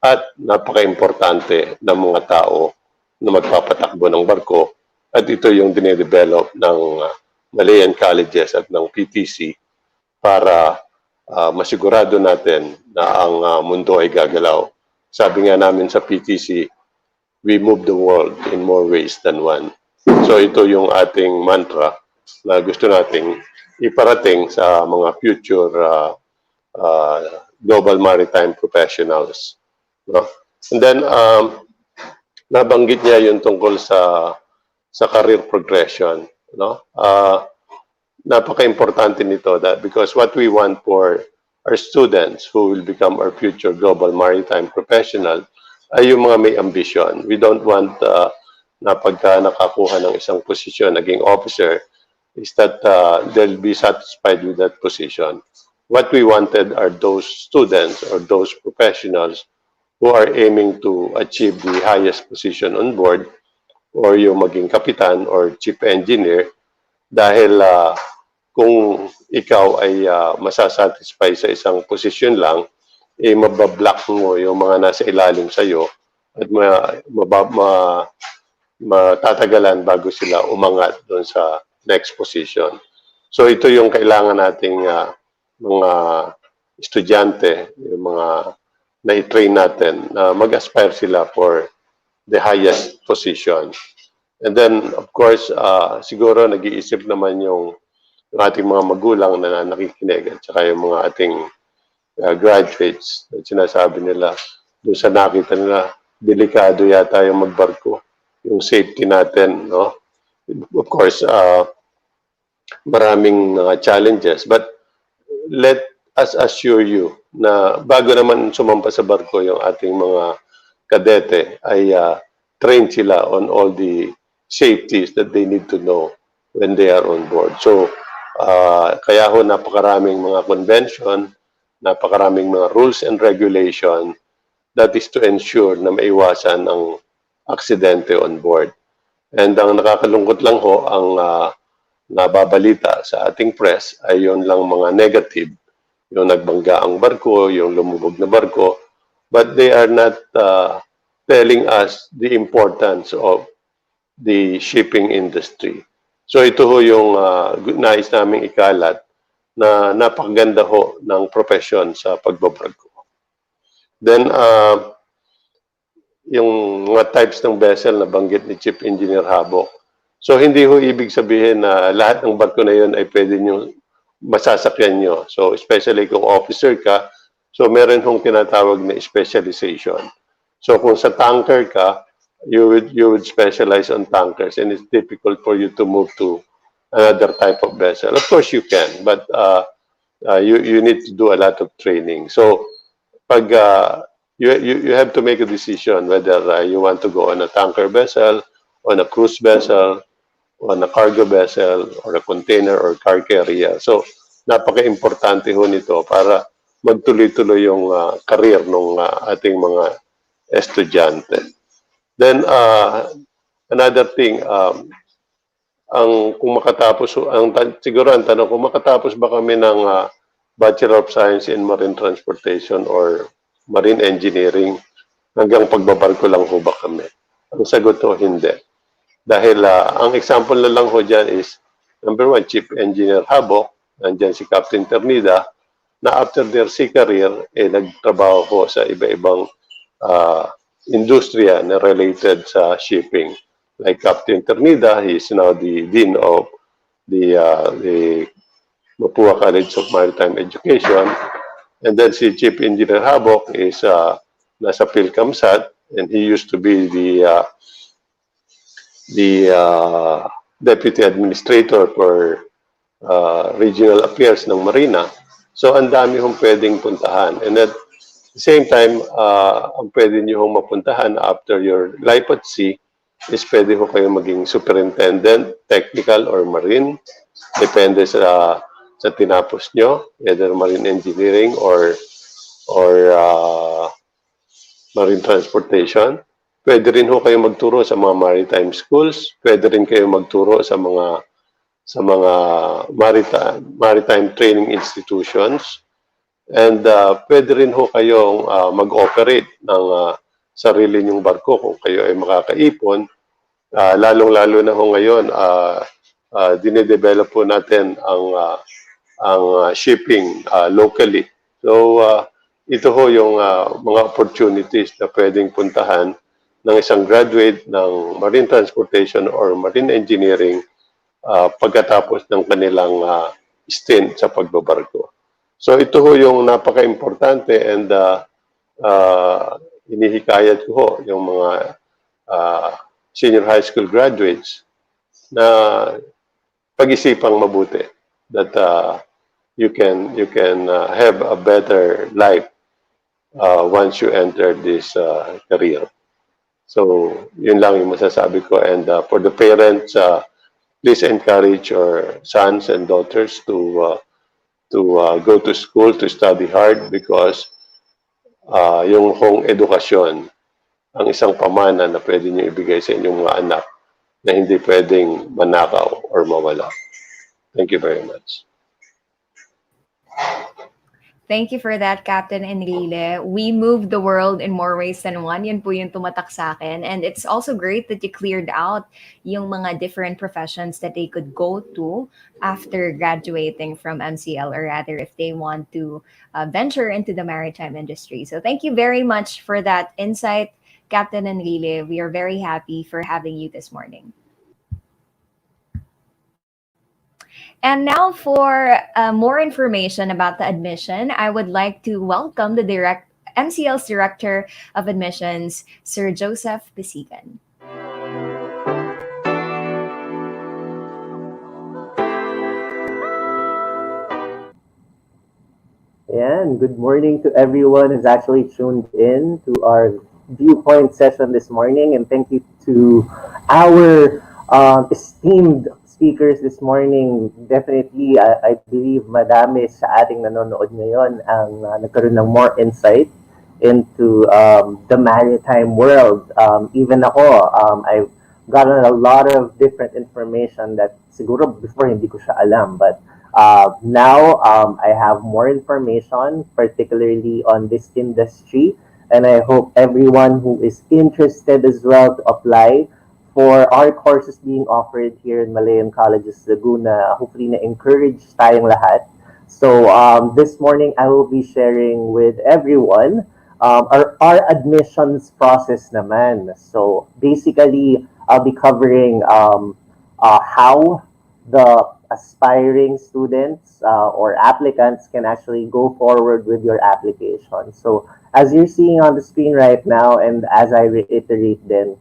at napaka-importante ng mga tao na magpapatakbo ng barko, at ito yung dinedevelop ng Malayan Colleges at ng PTC para masigurado natin na ang mundo ay gagalaw. Sabi nga namin sa PTC, we move the world in more ways than one. So ito yung ating mantra na gusto nating iparating sa mga future Global Maritime Professionals. No? And then, nabanggit niya yung tungkol sa career progression. No? Napaka-importante nito because what we want for our students who will become our future global maritime professional ay yung mga may ambition. We don't want na pagka nakakuha ng isang posisyon, naging officer, is that they'll be satisfied with that position. What we wanted are those students or those professionals who are aiming to achieve the highest position on board, or yung maging kapitan or chief engineer, dahil kung ikaw ay masasatisfy sa isang posisyon lang, mabablock mo yung mga nasa ilalim sa'yo at matatagalan bago sila umangat doon sa next position. So ito yung kailangan nating mga estudyante, yung mga na-train natin na mag-aspire sila for the highest position. And then, of course, siguro nag-iisip naman yung ating mga magulang na nakikinig at saka yung mga ating graduates at sinasabi nila doon sa nakita nila, delikado yata yung magbarko, yung safety natin, no? Of course, maraming challenges, but let assure you na bago naman sumampa sa barko yung ating mga kadete ay trained sila on all the safeties that they need to know when they are on board. So, kaya ho napakaraming mga convention, napakaraming mga rules and regulation that is to ensure na maiwasan ang aksidente on board. And ang nakakalungkot lang ho, ang nababalita sa ating press ay yun lang mga negative. Yung nagbangga ang barko, yung lumubog na barko, but they are not telling us the importance of the shipping industry. So ito ho yung nais naming ikalat na napakaganda ho ng profession sa pagbabarko. Then, yung mga types ng vessel na banggit ni Chief Engineer Habok. So hindi ho ibig sabihin na lahat ng barko na yun ay pwede nyo masasakyan nyo. So especially kung officer ka, so meron hong tinatawag na specialization. So kung sa tanker ka, you would specialize on tankers and it's difficult for you to move to another type of vessel. Of course you can, but you need to do a lot of training. So pag you have to make a decision whether you want to go on a tanker vessel, on a cruise vessel, on a cargo vessel, or a container or car carrier. So, napaka-importante ho nito para magtuloy-tuloy yung career ng ating mga estudyante. Then, another thing, kung makatapos, siguro ang tanong, kung makatapos ba kami ng Bachelor of Science in Marine Transportation or Marine Engineering, hanggang pagbabarko lang ho ba kami? Ang sagot ho, hindi. Dahil ang example na lang ho dyan is, number one, Chief Engineer Habok, nandyan si Captain Ternida, na after their sea career, nagtrabaho ho sa iba-ibang industriya na related sa shipping. Like Captain Ternida, he is now the Dean of the Mapúa College of Maritime Education. And then si Chief Engineer Habok is nasa PhilCamSat, and he used to be the Deputy Administrator for Regional Affairs ng Marina. So, ang dami hong pwedeng puntahan. And at the same time, ang pwede nyo hong mapuntahan after your life at sea is pwede ho kayo maging superintendent, technical or marine. Depende sa tinapos nyo, either marine engineering or marine transportation. Pwede rin ho kayo magturo sa mga maritime schools, pwede rin kayo magturo sa mga maritime training institutions, and pwede rin ho kayong mag-operate ng sarili nyong barko kung kayo ay makakaipon. Lalong-lalo na ho ngayon, dinedevelop po natin ang shipping locally. So, ito ho yung mga opportunities na pwedeng puntahan ng isang graduate ng marine transportation or marine engineering pagkatapos ng kanilang stint sa pagbabarko. So ito ho yung napaka-importante, and inihikayat ko ho yung mga senior high school graduates na pag-isipang mabuti that you can have a better life once you enter this career. So, yun lang yung masasabi ko. And for the parents, please encourage your sons and daughters to go to school, to study hard, because yung hong edukasyon, ang isang pamana na pwede nyo ibigay sa inyong mga anak na hindi pwedeng manakaw or mawala. Thank you very much. Thank you for that, Captain Enrile. We move the world in more ways than one. Yun po yung tumatak sa akin. And it's also great that you cleared out yung mga different professions that they could go to after graduating from MCL, or rather if they want to venture into the maritime industry. So thank you very much for that insight, Captain Enrile. We are very happy for having you this morning. And now for more information about the admission, I would like to welcome the MCL's Director of Admissions, Sir Joseph Bisigan. And good morning to everyone who's actually tuned in to our Viewpoint session this morning. And thank you to our esteemed speakers this morning. Definitely, I believe madami sa ating nanonood ngayon ang nagkaroon ng more insight into the maritime world. Even ako, I've gotten a lot of different information that siguro before hindi ko siya alam. But now I have more information, particularly on this industry, and I hope everyone who is interested as well to apply for our courses being offered here in Malayan Colleges Laguna, hopefully na-encourage tayong lahat. So this morning I will be sharing with everyone our admissions process naman. So basically, I'll be covering how the aspiring students or applicants can actually go forward with your application. So as you're seeing on the screen right now, and as I reiterate then,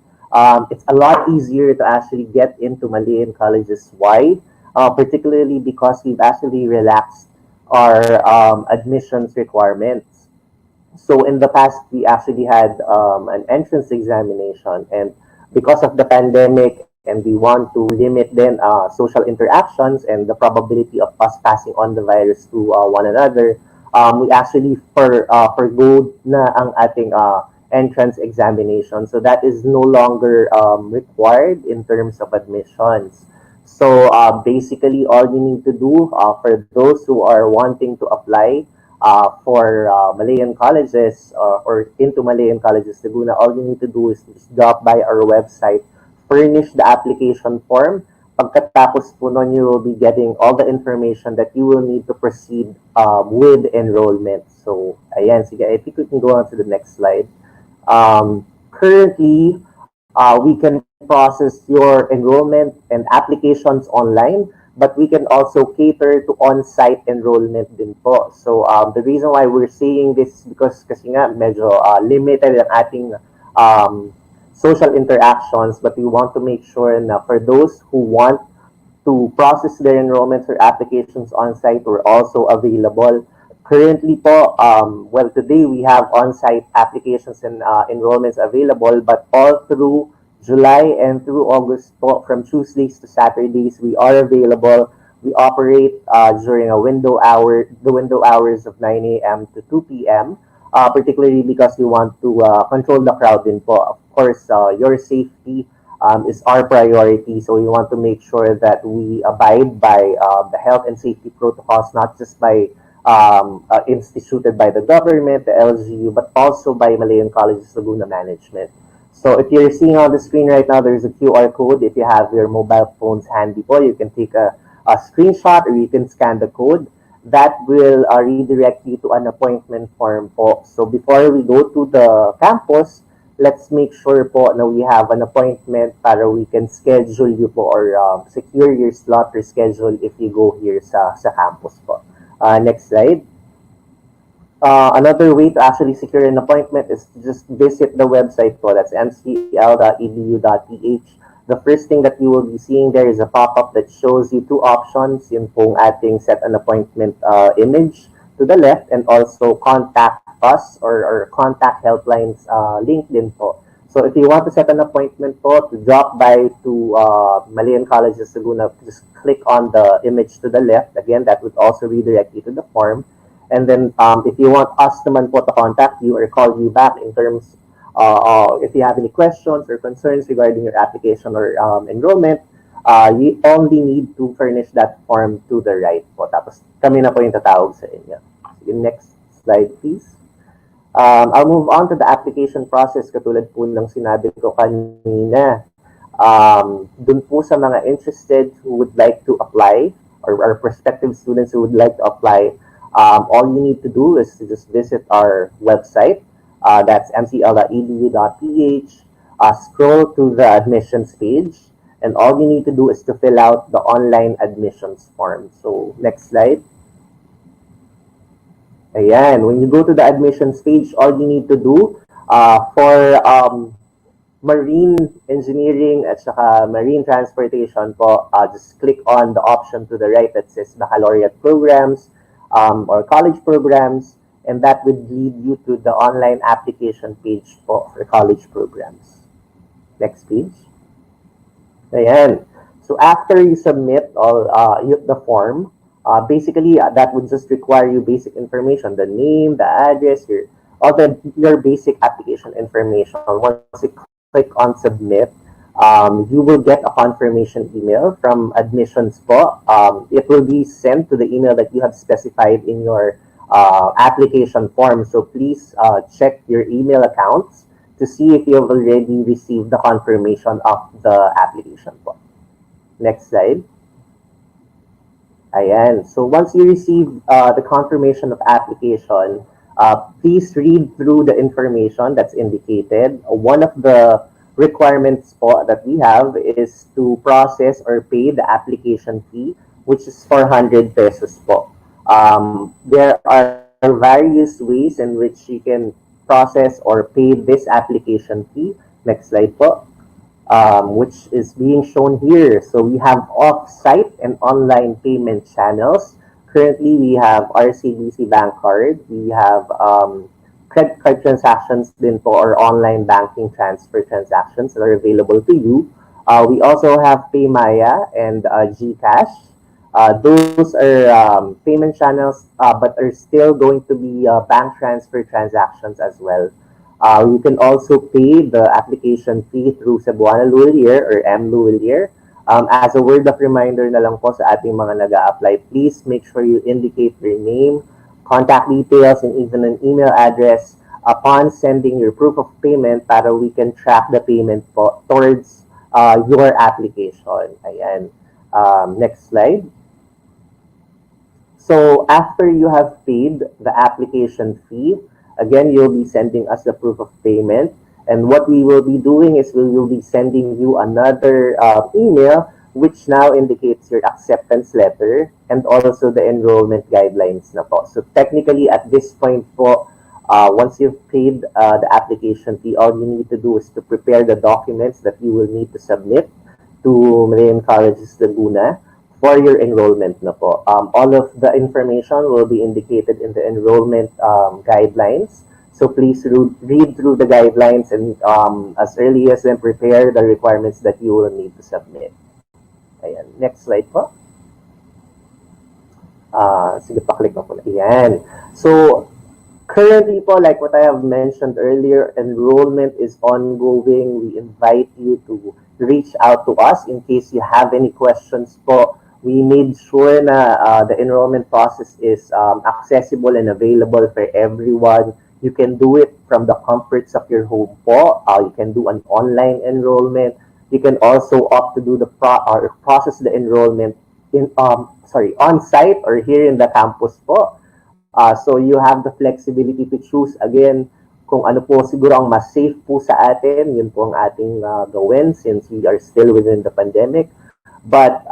it's a lot easier to actually get into Malayan colleges. Why? Particularly because we've actually relaxed our admissions requirements. So in the past, we actually had an entrance examination, and because of the pandemic, and we want to limit then social interactions and the probability of us passing on the virus to one another, we actually forgo na ang ating entrance examination. So that is no longer required in terms of admissions. So basically, all you need to do for those who are wanting to apply for Malayan colleges or into Malayan Colleges Laguna, all you need to do is drop by our website, furnish the application form. Pagkatapos po nun, you will be getting all the information that you will need to proceed with enrollment. So, ayan, sige, I think we can go on to the next slide. Currently, we can process your enrollment and applications online, but we can also cater to on-site enrollment din po. So, the reason why we're saying this is because kasi nga medyo limited ang ating social interactions, but we want to make sure na for those who want to process their enrollments or applications on-site, we're also available. Currently po, well, today we have on-site applications and enrollments available, but all through July and through August po, from Tuesdays to Saturdays, we are available. We operate during the window hours of 9 a.m. to 2 p.m., particularly because we want to control the crowd din po. Of course, your safety is our priority, so we want to make sure that we abide by the health and safety protocols, not just by instituted by the government, the LGU, but also by Malayan Colleges Laguna management. So if you're seeing on the screen right now, there's a QR code. If you have your mobile phones handy po, you can take a screenshot or you can scan the code. That will redirect you to an appointment form po. So before we go to the campus, let's make sure po na we have an appointment para we can schedule you po or secure your slot or schedule if you go here sa campus po. Next slide. Another way to actually secure an appointment is to just visit the website po. That's mcl.edu.ph. The first thing that you will be seeing there is a pop-up that shows you two options. Yung pong ating set an appointment image to the left, and also contact us or contact helplines link din po. So if you want to set an appointment po to drop by to Malayan Colleges Laguna, just click on the image to the left. Again, that would also redirect you to the form. And then if you want us naman po to contact you or call you back in terms if you have any questions or concerns regarding your application or enrollment, you only need to furnish that form to the right po. Tapos kami na po yung tatawag sa inyo. Sige, next slide please. I'll move on to the application process katulad po ng sinabi ko kanina. Dun po sa mga interested who would like to apply or prospective students who would like to apply, all you need to do is to just visit our website. That's mcl.edu.ph. Scroll to the admissions page, and all you need to do is to fill out the online admissions form. So, next slide. Ayan, when you go to the admissions page, all you need to do for marine engineering at saka marine transportation po, just click on the option to the right that says baccalaureate programs. or college programs, and that would lead you to the online application page for college programs. Next page. Ayan. So after you submit all the form, basically that would just require you basic information, the name, the address, your basic application information. Once you click on submit, you will get a confirmation email from admissions po. It will be sent to the email that you have specified in your application form. So please check your email accounts to see if you have already received the confirmation of the application po. Next slide. Ayan. So once you receive the confirmation of application, please read through the information that's indicated. One of the requirements po that we have is to process or pay the application fee, which is 400 pesos po. There are various ways in which you can process or pay this application fee. Next slide po. Which is being shown here. So we have off-site and online payment channels. Currently, we have RCBC Bank Card. We have credit card transactions din po, or online banking transfer transactions that are available to you. We also have PayMaya and GCash. Those are payment channels, but are still going to be bank transfer transactions as well. You can also pay the application fee through Cebuana Luwalier or M. Luwalier. As a word of reminder na lang po sa ating mga nag-a-apply, please make sure you indicate your name, contact details, and even an email address upon sending your proof of payment para we can track the payment po towards your application. Ayan. Next slide. So after you have paid the application fee, again, you'll be sending us the proof of payment. And what we will be doing is we will be sending you another email, which now indicates your acceptance letter and also the enrollment guidelines na po. So technically, at this point po, once you've paid the application fee, all you need to do is to prepare the documents that you will need to submit to Malayan Colleges Laguna for your enrollment na po. All of the information will be indicated in the enrollment guidelines. So please read through the guidelines and as early as then prepare the requirements that you will need to submit. Ayan. Next slide po. Sige, paklik na po. Ayan. So currently po, like what I have mentioned earlier, enrollment is ongoing. We invite you to reach out to us in case you have any questions po. We made sure na the enrollment process is accessible and available for everyone. You can do it from the comforts of your home po. You can do an online enrollment. You can also opt to do the process the enrollment in on-site or here in the campus po. So you have the flexibility to choose again kung ano po siguro ang mas safe po sa atin. Yun po ang ating gawin since we are still within the pandemic. But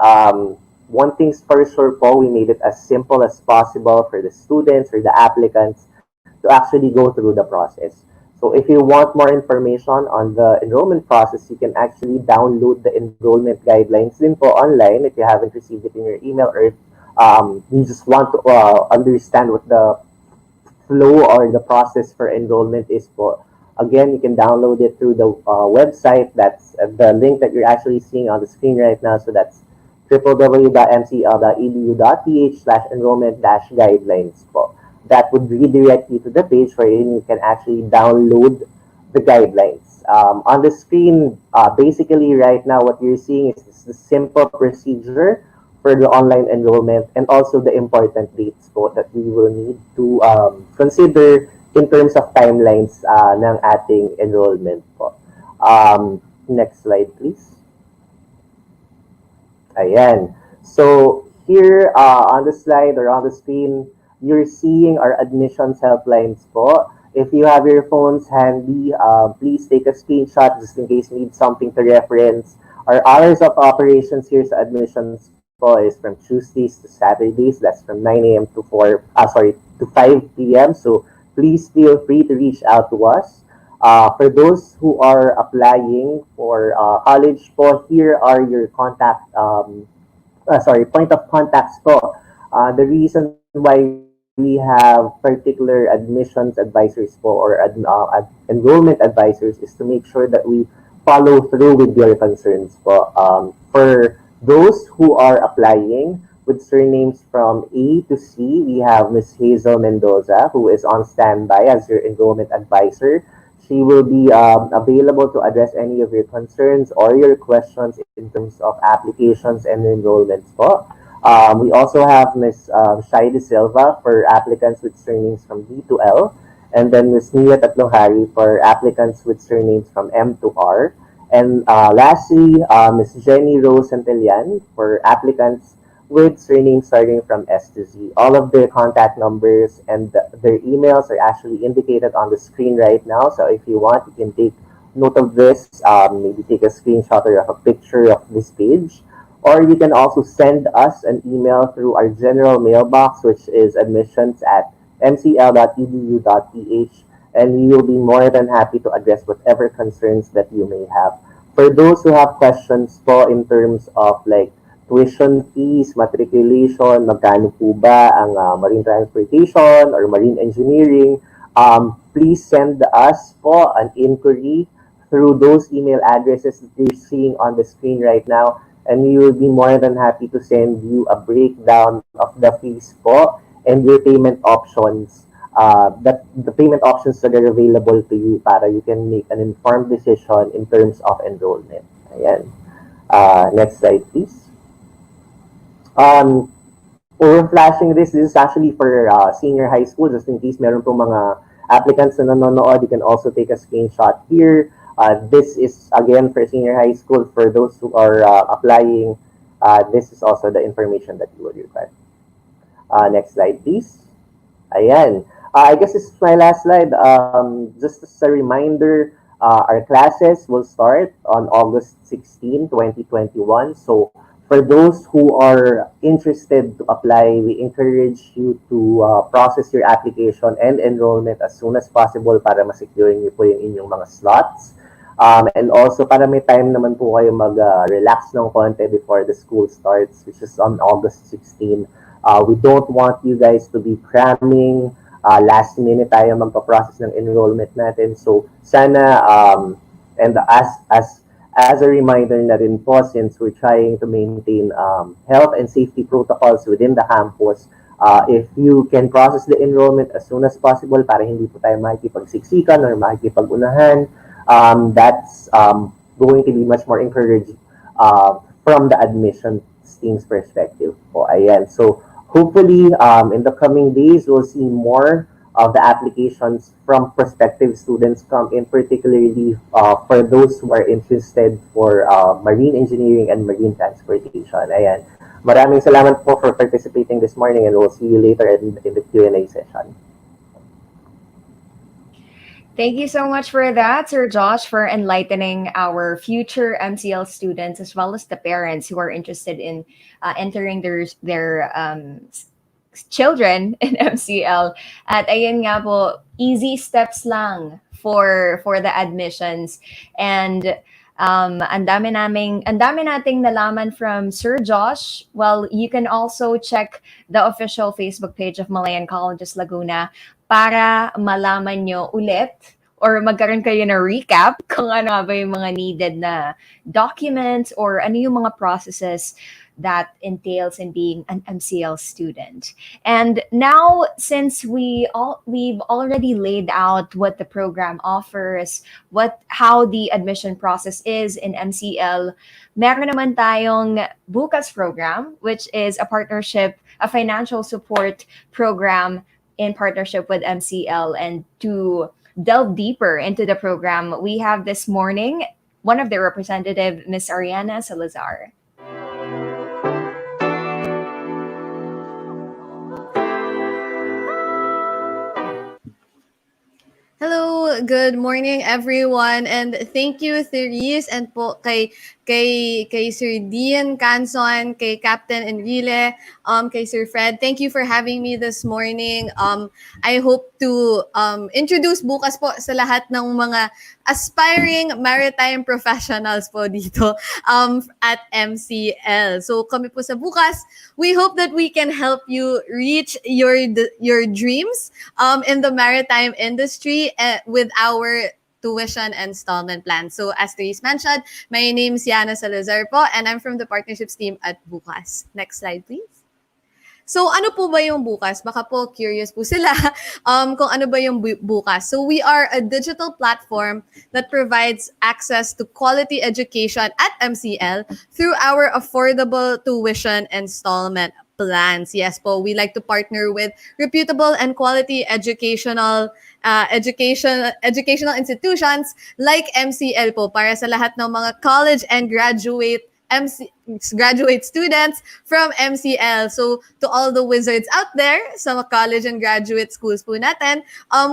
one thing's for sure po, we made it as simple as possible for the students or the applicants to actually go through the process. So if you want more information on the enrollment process, you can actually download the enrollment guidelines din po online if you haven't received it in your email, or you just want to understand what the flow or the process for enrollment is po. Again, you can download it through the website. That's the link that you're actually seeing on the screen right now. So that's www.mcl.edu.ph/enrollment-guidelines po. That would redirect you to the page where you can actually download the guidelines. On the screen, basically right now what you're seeing is the simple procedure for the online enrollment and also the important dates po that we will need to consider in terms of timelines ng ating enrollment po. Next slide, please. Ayan. So here on the slide or on the screen, you're seeing our admissions helplines po. If you have your phones handy, please take a screenshot just in case you need something to reference. Our hours of operations here sa admissions po is from Tuesdays to Saturdays. That's from 9 a.m. to 5 p.m. So please feel free to reach out to us. For those who are applying for college po, here are your point of contacts po. The reason why we have particular admissions advisors po or enrollment advisors is to make sure that we follow through with your concerns po. For those who are applying with surnames from A to C, we have Ms. Hazel Mendoza, who is on standby as your enrollment advisor. She will be available to address any of your concerns or your questions in terms of applications and enrollments po. We also have Ms. Shai De Silva for applicants with surnames from D to L, and then Ms. Nia Tatlonghari for applicants with surnames from M to R. And lastly, Ms. Jenny Rose Santillan for applicants with surnames starting from S to Z. All of their contact numbers and their emails are actually indicated on the screen right now. So if you want, you can take note of this, maybe take a screenshot or a picture of this page. Or you can also send us an email through our general mailbox, which is admissions@mcl.edu.ph, and we will be more than happy to address whatever concerns that you may have. For those who have questions po in terms of like tuition fees, matriculation, magkano po ba ang marine transportation or marine engineering, please send us po an inquiry through those email addresses that you're seeing on the screen right now, and we will be more than happy to send you a breakdown of the fees po and your payment options, the payment options that are available to you para you can make an informed decision in terms of enrollment. Ayan. Next slide, please. We're flashing this. This is actually for senior high school, just in case meron po mga applicants na nanonood. You can also take a screenshot here. This is again for senior high school. For those who are applying, this is also the information that you would require. Next slide, please. Ayan. I guess this is my last slide. Just as a reminder, our classes will start on August 16, 2021. So for those who are interested to apply, we encourage you to process your application and enrollment as soon as possible para masecure niyo po yung inyong mga slots. And also para may time naman po kayo mag-relax ng konti before the school starts, which is on August 16. We don't want you guys to be cramming. Last minute tayo magpa-process ng enrollment natin. So sana, and as a reminder na rin po, since we're trying to maintain health and safety protocols within the campus, if you can process the enrollment as soon as possible para hindi po tayo makikipagsiksikan or makikipag-unahan, that's going to be much more encouraged from the admission team's perspective po. Ayan. So hopefully, in the coming days, we'll see more of the applications from prospective students come in, particularly for those who are interested for marine engineering and marine transportation. Ayan. Maraming salamat po for participating this morning, and we'll see you later in the Q&A session. Thank you so much for that, Sir Josh, for enlightening our future MCL students as well as the parents who are interested in entering their children in MCL. At ayun nga po, easy steps lang for the admissions. And ang dami nating nalaman from Sir Josh. Well, you can also check the official Facebook page of Malayan Colleges Laguna para malaman nyo ulit or magkaroon kayo na recap kung ano ba yung mga needed na documents or ano yung mga processes that entails in being an MCL student. And now, since we've already laid out what the program offers, how the admission process is in MCL, meron naman tayong Bukas program, which is a financial support program in partnership with MCL. And to delve deeper into the program, we have this morning one of their representative, Ms. Ariana Salazar. Hello, good morning everyone, and thank you Therese and po kay Sir Dian Canson, kay Captain Enrile, kay Sir Fred. Thank you for having me this morning. I hope to introduce bukas po sa lahat ng mga aspiring maritime professionals po dito at MCL. So kami po sa Bukas, we hope that we can help you reach your dreams in the maritime industry with our tuition installment plan. So as Therese mentioned, my name is Yana Salazar po, and I'm from the partnerships team at Bukas. Next slide, please. So ano po ba yung Bukas? Baka po curious po sila kung ano ba yung Bukas. So we are a digital platform that provides access to quality education at MCL through our affordable tuition installment plans. Yes po, we like to partner with reputable and quality educational institutions like MCL po para sa lahat ng mga college and graduate students from MCL. So to all the wizards out there sa mga college and graduate schools po natin,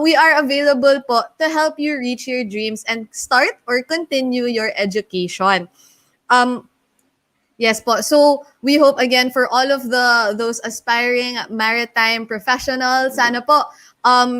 we are available po to help you reach your dreams and start or continue your education. Yes po. So we hope again for all of those aspiring maritime professionals, sana po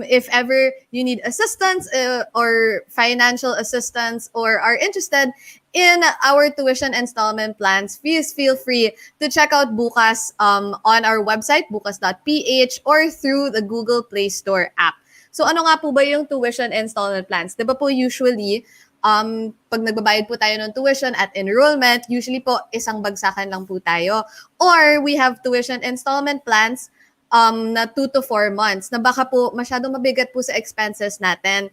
if ever you need assistance or financial assistance or are interested in our tuition installment plans, please feel free to check out Bukas on our website, bukas.ph, or through the Google Play Store app. So ano nga po ba yung tuition installment plans? Diba po usually, pag nagbabayad po tayo ng tuition at enrollment, usually po isang bagsakan lang po tayo. Or we have tuition installment plans na 2 to 4 months na baka po masyadong mabigat po sa expenses natin.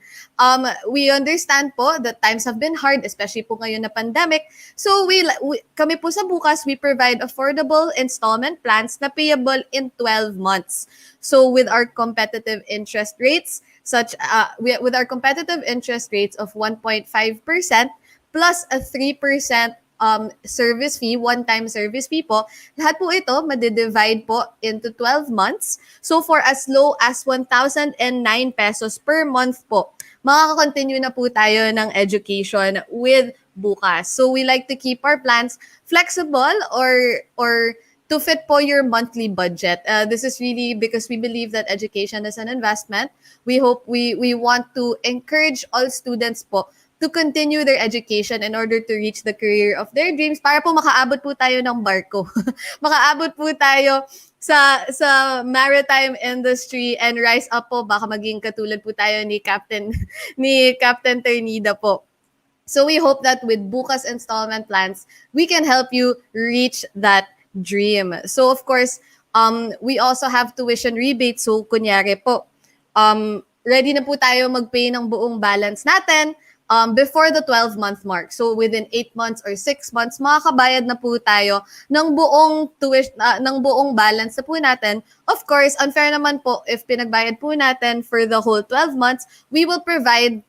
We understand po that times have been hard, especially po ngayon na pandemic. So kami po sa Bukas, we provide affordable installment plans na payable in 12 months. So with our competitive interest rates, with our competitive interest rates of 1.5% plus a 3% service fee, one-time service fee po, lahat po ito madidivide po into 12 months. So for as low as 1,009 pesos per month po, makaka-continue na po tayo ng education with Bukas. So we like to keep our plans flexible or to fit po your monthly budget. This is really because we believe that education is an investment. We want to encourage all students po to continue their education in order to reach the career of their dreams para po makaabot po tayo ng barko. Makaabot po tayo sa maritime industry and rise up po, baka maging katulad po tayo ni Captain Ternida po. So we hope that with Bukas installment plans, we can help you reach that dream. So of course, we also have tuition rebates. So kunyari po, ready na po tayo mag-pay ng buong balance natin before the 12-month mark. So within 8 months or 6 months, makakabayad na po tayo ng buong ng buong balance na po natin. Of course, unfair naman po if pinagbayad po natin for the whole 12 months, we will provide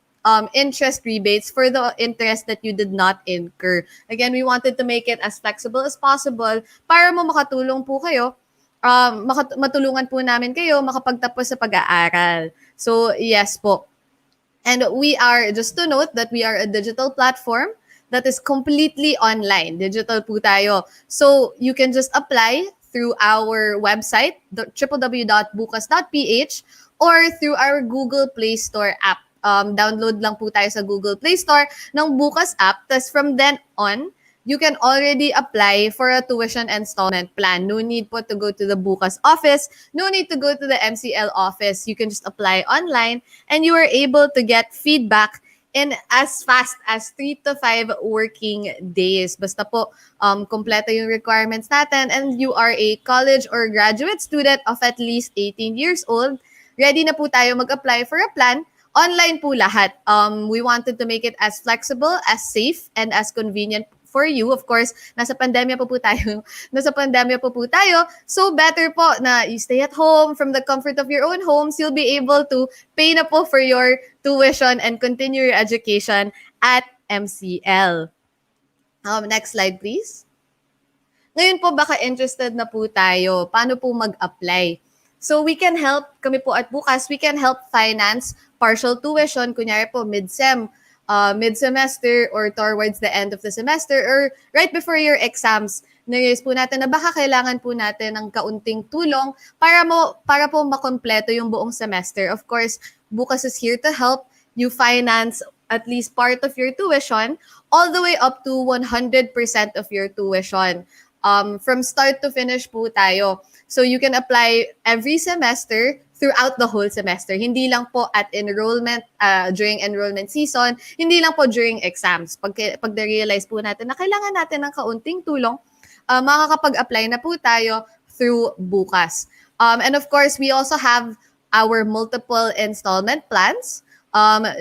interest rebates for the interest that you did not incur. Again, we wanted to make it as flexible as possible para mo makatulong po kayo, matulungan po namin kayo makapagtapos sa pag-aaral. So yes po. And we are, just to note that we are a digital platform that is completely online. Digital po tayo. So you can just apply through our website, www.bukas.ph, or through our Google Play Store app. Download lang po tayo sa Google Play Store ng Bukas app. Tapos from then on, you can already apply for a tuition installment plan. No need po to go to the Bukas office. No need to go to the MCL office. You can just apply online and you are able to get feedback in as fast as 3 to 5 working days. Basta po, kompleto yung requirements natin and you are a college or graduate student of at least 18 years old. Ready na po tayo mag-apply for a plan. Online po lahat. We wanted to make it as flexible, as safe, and as convenient for you. Of course, nasa pandemya po po tayo. So better po na you stay at home from the comfort of your own homes. You'll be able to pay na po for your tuition and continue your education at MCL. Next slide, please. Ngayon po, baka interested na po tayo. Paano po mag-apply? So we can help, kami po at Bukas, we can help finance partial tuition, kunyari po mid-semester or towards the end of the semester or right before your exams. Narealize po natin na baka kailangan po natin ng kaunting tulong para po makompleto yung buong semester. Of course, Bukas is here to help you finance at least part of your tuition, all the way up to 100% of your tuition. From start to finish po tayo. So you can apply every semester throughout the whole semester. Hindi lang po at enrollment, during enrollment season, hindi lang po during exams. Pag na-realize po natin na kailangan natin ng kaunting tulong, makakapag-apply na po tayo through Bukas. And of course, we also have our multiple installment plans.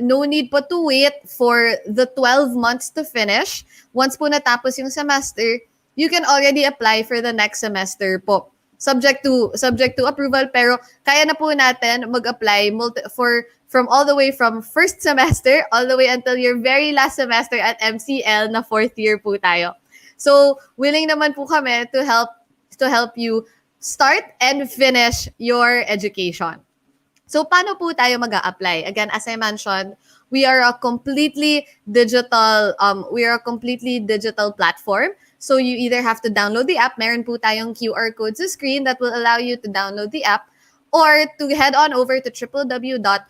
No need po to wait for the 12 months to finish. Once po natapos yung semester, you can already apply for the next semester po. Subject to approval, pero kaya na po natin mag-apply from all the way from first semester all the way until your very last semester at MCL na 4th year po tayo. So, willing naman po kami to help you start and finish your education. So, paano po tayo mag-a-apply? Again, as I mentioned, we are a completely digital platform. So you either have to download the app, meron po tayong QR code sa screen that will allow you to download the app, or to head on over to www.bukas.ph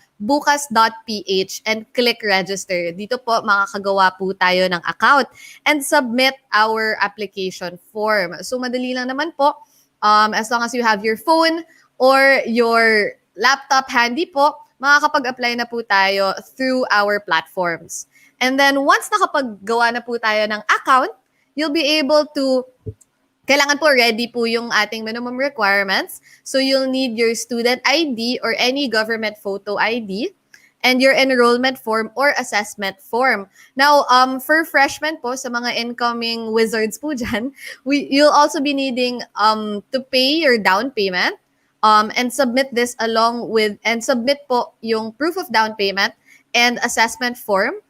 and click register. Dito po makakagawa po tayo ng account and submit our application form. So madali lang naman po, as long as you have your phone or your laptop handy po, makakapag-apply na po tayo through our platforms. And then once nakapaggawa na po tayo ng account, you'll be able to, kailangan po ready po yung ating minimum requirements. So you'll need your student ID or any government photo ID and your enrollment form or assessment form. Now, for freshmen po, sa mga incoming wizards po dyan, you'll also be needing to pay your down payment and submit this submit po yung proof of down payment and assessment form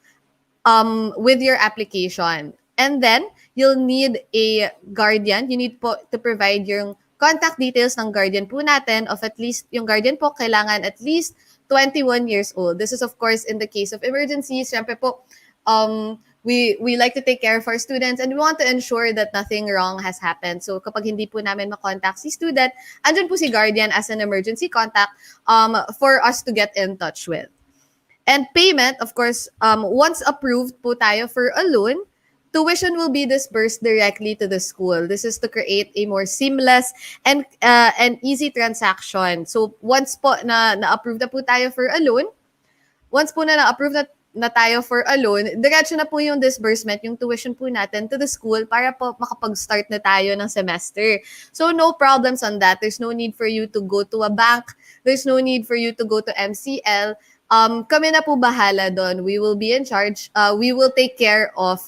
with your application. And then, you'll need a guardian. You need po to provide yung contact details ng guardian po natin of at least, yung guardian po kailangan at least 21 years old. This is of course in the case of emergencies. Siyempre po, we like to take care of our students and we want to ensure that nothing wrong has happened. So kapag hindi po namin makontak si student, andyan po si guardian as an emergency contact for us to get in touch with. And payment, of course, once approved po tayo for a loan, tuition will be disbursed directly to the school. This is to create a more seamless and easy transaction. So once po na-approve na po tayo for a loan, diretso na po yung disbursement, yung tuition po natin to the school para po makapag-start na tayo ng semester. So no problems on that. There's no need for you to go to a bank. There's no need for you to go to MCL. Kami na po bahala doon. We will be in charge. We will take care of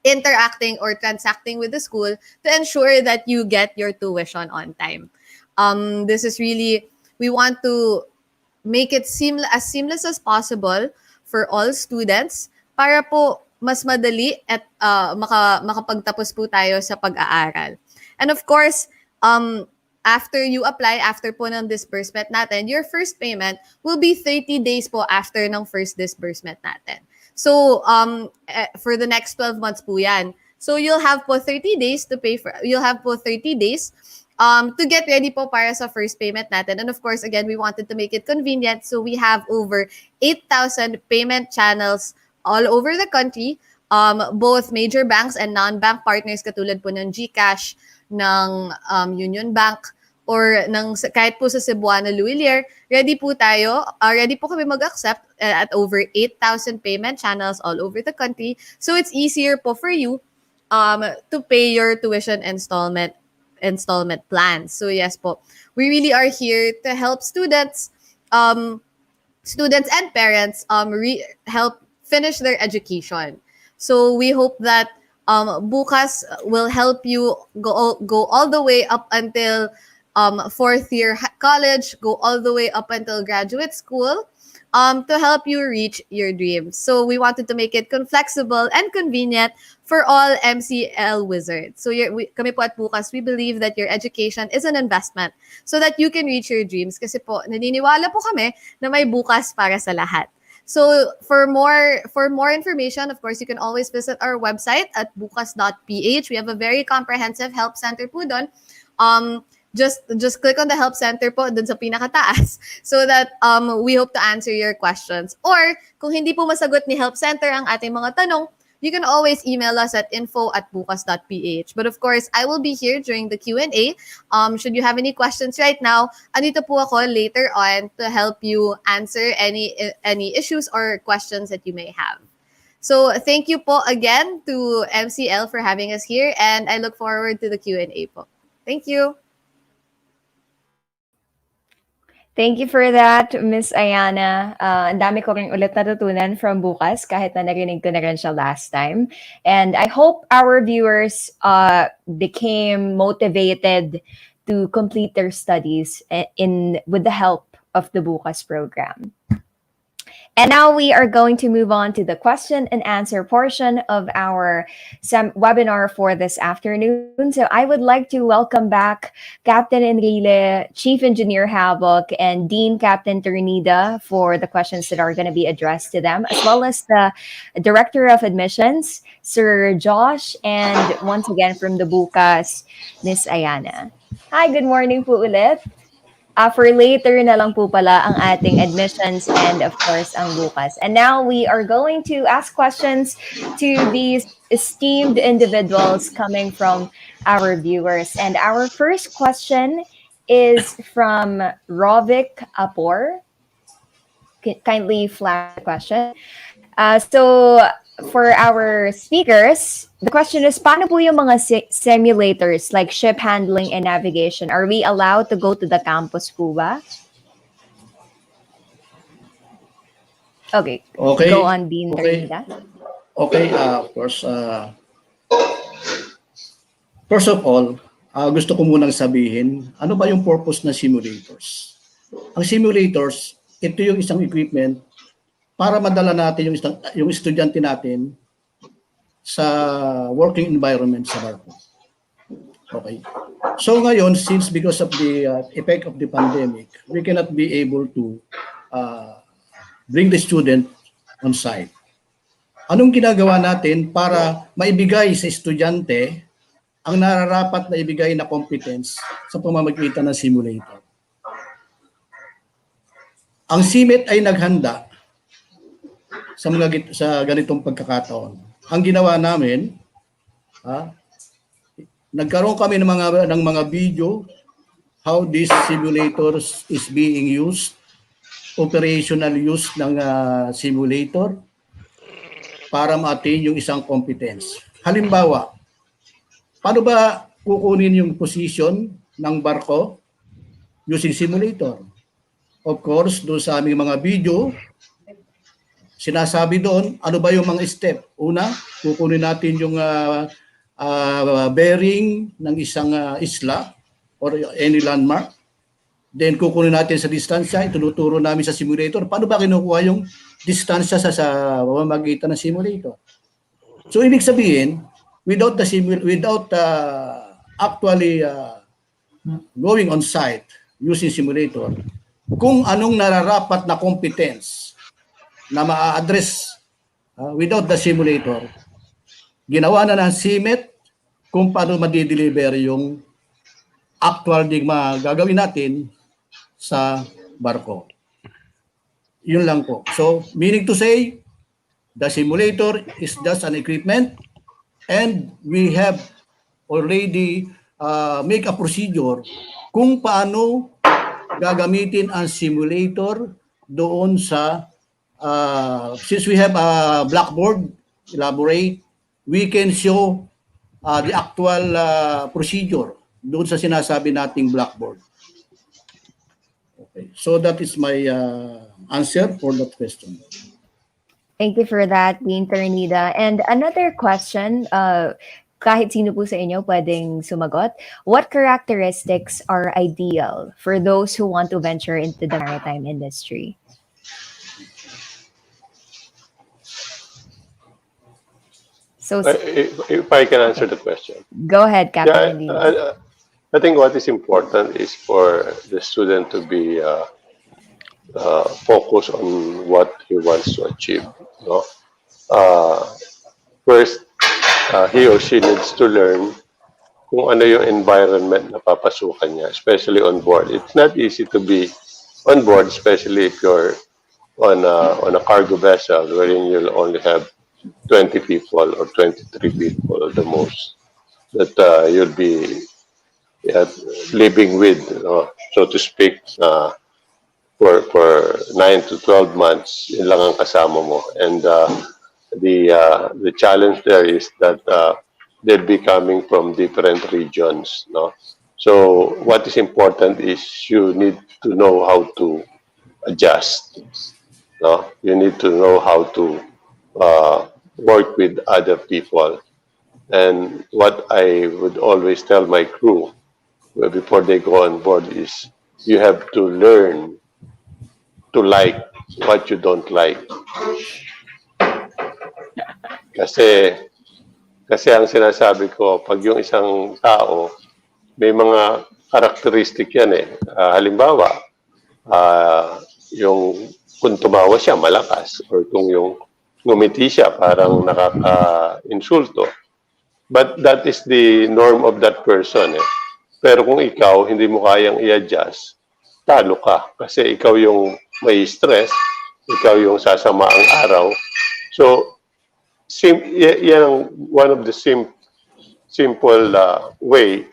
interacting or transacting with the school to ensure that you get your tuition on time. This is really, we want to make it as seamless as possible for all students para po mas madali at makapagtapos po tayo sa pag-aaral. And of course, after you apply, after po ng disbursement natin, your first payment will be 30 days po after ng first disbursement natin. So, for the next 12 months po yan. So, you'll have po 30 days to get ready po para sa first payment natin. And of course, again, we wanted to make it convenient. So, we have over 8,000 payment channels all over the country. Both major banks and non-bank partners katulad po ng GCash, ng Union Bank, or kahit po sa Cebuana Luilier, ready po kami mag-accept at over 8,000 payment channels all over the country. So it's easier po for you to pay your tuition installment plans. So yes po, we really are here to help students and parents help finish their education. So we hope that Bukas will help you go all the way up until 4th year college, go all the way up until graduate school, to help you reach your dreams. So we wanted to make it flexible and convenient for all MCL wizards. So kami po at Bukas, we believe that your education is an investment so that you can reach your dreams. Kasi po, naniniwala po kami na may bukas para sa lahat. So for more information, of course, you can always visit our website at bukas.ph. We have a very comprehensive help center po doon. just click on the help center po dun sa pinakataas so that we hope to answer your questions. Or kung hindi po masagot ni help center ang ating mga tanong, you can always email us at info@bukas.ph. But of course, I will be here during the Q&A. Should you have any questions right now, andito po ako later on to help you answer any issues or questions that you may have. So thank you po again to MCL for having us here, and I look forward to the Q&A po. Thank you. Thank you for that, Miss Ayana. Ang dami ko rin ulit natutunan from Bukas kahit na narinig ko na rin siya last time. And I hope our viewers became motivated to complete their studies with the help of the Bukas program. And now we are going to move on to the question and answer portion of our webinar for this afternoon. So I would like to welcome back Captain Enrile, Chief Engineer Havok, and Dean Captain Ternida for the questions that are going to be addressed to them, as well as the Director of Admissions, Sir Josh, and once again from the Bukas, Miss Ayana. Hi, good morning po ulit. For later na lang po pala ang ating admissions and of course ang Bukas. And now we are going to ask questions to these esteemed individuals coming from our viewers. And our first question is from Rovik Apor. Kindly flash the question. So for our speakers, the question is, paano po yung mga simulators like ship handling and navigation? Are we allowed to go to the campus po ba? Okay. Go on, Dean Ternida. Okay, of course. First of all, gusto ko munang sabihin, ano ba yung purpose ng simulators? Ang simulators, ito yung isang equipment para madala natin yung estudyante natin sa working environment sa barko. Okay. So ngayon, since because of the effect of the pandemic, we cannot be able to bring the student on site. Anong ginagawa natin para maibigay sa estudyante ang nararapat na ibigay na competence sa pamamagitan ng simulator? Ang CIMET ay naghanda sa ganitong pagkakataon. Ang ginawa namin, nagkaroon kami ng mga video how this simulators is being used, operational use ng simulator para ma-attain yung isang competence. Halimbawa, paano ba kukunin yung position ng barko using simulator? Of course, doon sa aming mga video, sinasabi doon, ano ba yung mga step? Una, kukunin natin yung bearing ng isang isla or any landmark. Then kukunin natin sa distansya, ituturo namin sa simulator. Paano ba kinukuha yung distansya sa pamamagitan ng simulator? So ibig sabihin, without actually going on site using simulator, kung anong nararapat na competence na ma-address without the simulator, ginawa na ng CIMET kung paano ma-deliver yung actual gagawin natin sa barko. Yun lang po. So, meaning to say, the simulator is just an equipment and we have already make a procedure kung paano gagamitin ang simulator doon sa since we have a blackboard, elaborate, we can show the actual procedure doon sa sinasabi nating blackboard. Okay, so that is my answer for that question. Thank you for that, Dean Ternida. And another question, kahit sino po sa inyo pwedeng sumagot. What characteristics are ideal for those who want to venture into the maritime industry? So, If I can answer the question. Go ahead, Captain. Yeah, I think what is important is for the student to be focused on what he wants to achieve. No? First, he or she needs to learn kung ano yung environment na papasukan niya, especially on board. It's not easy to be on board, especially if you're on a cargo vessel wherein you'll only have 20 people or 23 people at the most that you'll be yeah, living with, so to speak, for 9 to 12 months, yun lang ang kasama mo. And the challenge there is that they'll be coming from different regions, no? So what is important is you need to know how to adjust, no? You need to know how to work with other people. And what I would always tell my crew before they go on board is you have to learn to like what you don't like. Kasi kasi ang sinasabi ko, pag yung isang tao, may mga karakteristik yan eh. Halimbawa, yung kung tumawa siya, malakas. Or kung yung ngumiti siya, parang nakaka-insulto. But that is the norm of that person eh. Pero kung ikaw, hindi mo kayang i-adjust, talo ka. Kasi ikaw yung may stress, ikaw yung sasama ang araw. So, yan one of the simple way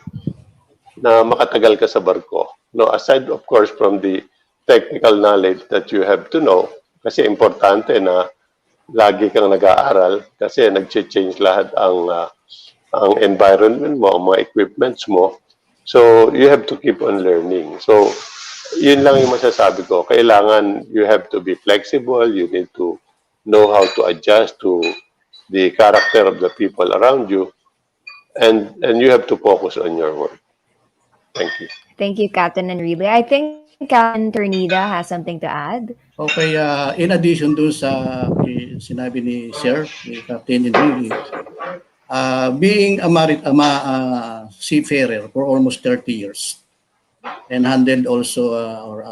na makatagal ka sa barko. No, aside of course from the technical knowledge that you have to know, kasi importante na lagi kang nag-aaral kasi nag-change lahat ang environment mo, ang mga equipments mo. So, you have to keep on learning. So, yun lang yung masasabi ko. Kailangan you have to be flexible. You need to know how to adjust to the character of the people around you. And you have to focus on your work. Thank you. Thank you, Captain Enrile. I think Captain Ternida has something to add. Okay, in addition dun sa sinabi ni Sir, ni Captain Enrile, being a seafarer for almost 30 years and handled also or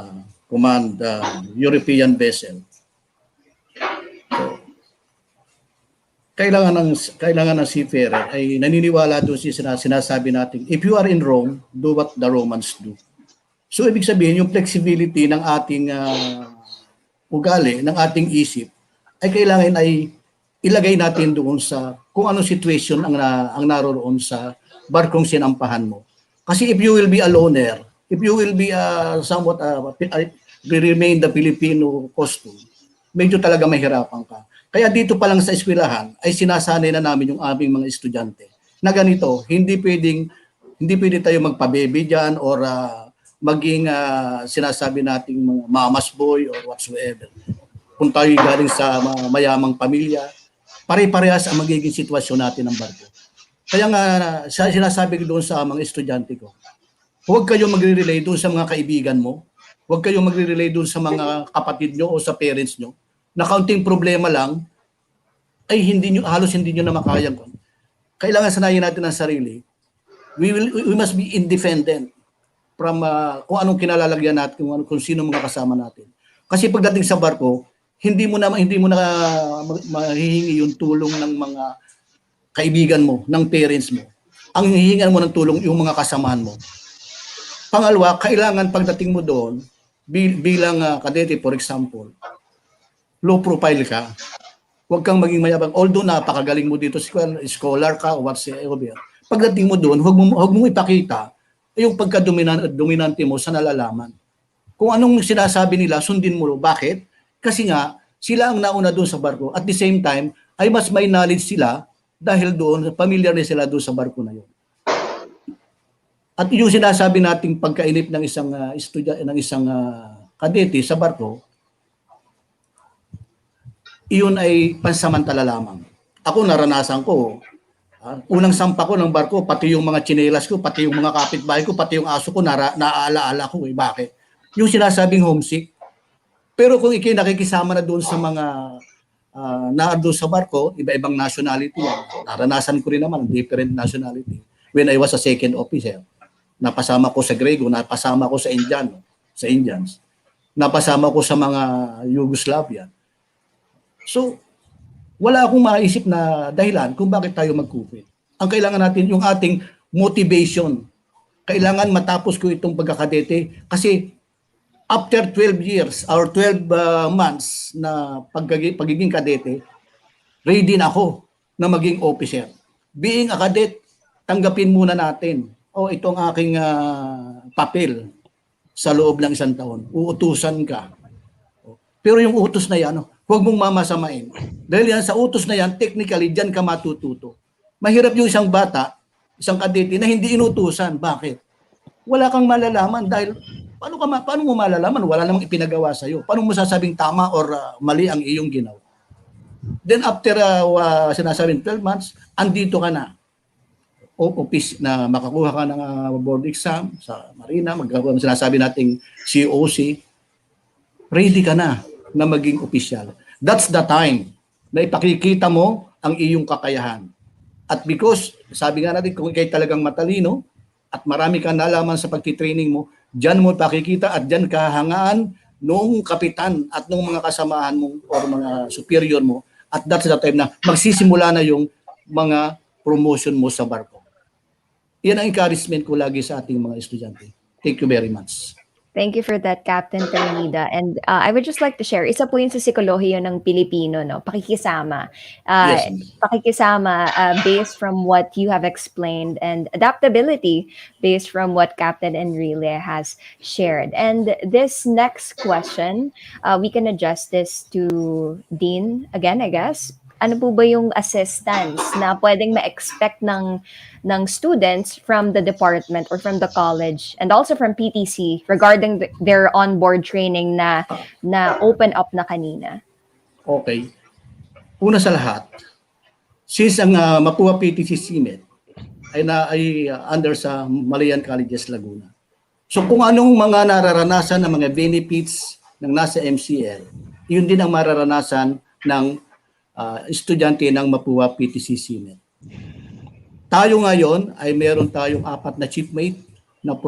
command European vessel. So, kailangan ng seafarer ay naniniwala doon sinasabi natin, if you are in Rome, do what the Romans do. So ibig sabihin yung flexibility ng ating ugali, ng ating isip ay kailangan ay ilagay natin doon sa kung anong situation ang naroroon sa barkong sinampahan mo. Kasi if you will be a loner, if you will be somewhat remain the Filipino costume, medyo talaga mahirapan ka. Kaya dito pa lang sa eskwelahan ay sinasanay na namin yung aming mga estudyante na ganito, hindi pwede tayo magpa-baby diyan or maging sinasabi nating mga mama's boy or whatsoever. Kung tayo galing sa mayamang pamilya, pare-parehas ang magiging sitwasyon natin ng barko. Kaya nga sinasabi ko doon sa mga estudyante ko, huwag kayong magre-relay doon sa mga kaibigan mo, huwag kayong magre-relay doon sa mga kapatid nyo o sa parents nyo, na kaunting problema lang, ay halos hindi nyo na makayang. Kailangan sanayin natin ang sarili. We must be independent from kung anong kinalalagyan natin, kung sino mga kasama natin. Kasi pagdating sa barko, hindi mo na mahihingi yung tulong ng mga kaibigan mo, ng parents mo. Ang hihingan mo ng tulong yung mga kasamahan mo. Pangalawa, kailangan pagdating mo doon, bilang kadete, for example, low profile ka, huwag kang maging mayabang. Although napakagaling mo dito, scholar ka o whatsoever. Pagdating mo doon, huwag mo ipakita yung pagka-dominante mo sa nalalaman. Kung anong sinasabi nila, sundin mo. Bakit? Kasi nga, sila ang nauna doon sa barko. At the same time, ay mas may knowledge sila dahil doon, familiar na sila doon sa barko na yun. At yung sinasabi nating pagkainip ng isang kadete sa barko, iyon ay pansamantala lamang. Ako naranasan ko, unang sampa ko ng barko, pati yung mga tsinelas ko, pati yung mga kapitbahay ko, pati yung aso ko, naaala ko. Bakit? Yung sinasabing homesick. Pero kung nakikisama na doon sa mga doon sa barko, iba-ibang nationality yan. Naranasan ko rin naman, different nationality. When I was a second officer, napasama ko sa Grego, napasama ko sa Indians, napasama ko sa mga Yugoslavian. So, wala akong maisip na dahilan kung bakit tayo mag-COVID. Ang kailangan natin, yung ating motivation. Kailangan matapos ko itong pagkakadete kasi after 12 years or 12 months na pagiging kadete, ready na ako na maging officer. Being a cadet, tanggapin muna natin, itong aking papel sa loob ng 1 taon. Uutusan ka. Pero yung utos na yan, huwag mong mamasamain. Dahil yan, sa utos na yan, technically, dyan ka matututo. Mahirap yung isang bata, isang kadete na hindi inutusan. Bakit? Wala kang malalaman dahil paano mo malalaman? Wala namang ipinagawa sa'yo. Paano mo sasabing tama or mali ang iyong ginawa? Then after sinasabing 12 months, andito ka na. Office na makakuha ka ng board exam sa Marina, sinasabi nating COC, ready ka na maging opisyal. That's the time na ipakikita mo ang iyong kakayahan. At because, sabi nga natin, kung ikay talagang matalino at marami kang nalaman sa pagtitraining mo, dyan mo pakikita at dyan kahangaan noong kapitan at noong mga kasamahan mo o mga superior mo. At that's the time na magsisimula na yung mga promotion mo sa barko. Yan ang encouragement ko lagi sa ating mga estudyante. Thank you very much. Thank you for that, Captain Ternida. And I would just like to share, isa po yun sa psikolohiyo ng Pilipino, no? Pakikisama. Yes. Pakikisama based from what you have explained, and adaptability based from what Captain Enrile has shared. And this next question, we can adjust this to Dean again, I guess. Ano po ba yung assistance na pwedeng ma-expect ng students from the department or from the college and also from PTC regarding their onboard training na open up na kanina? Okay. Una sa lahat, since ang Mapúa-PTC CMET ay under sa Malayan Colleges Laguna. So kung anong mga nararanasan ng mga benefits ng nasa MCL, yun din ang mararanasan ng estudyante ng Mapúa-PTC CMET. Tayo ngayon ay meron tayong 4 na chiefmate na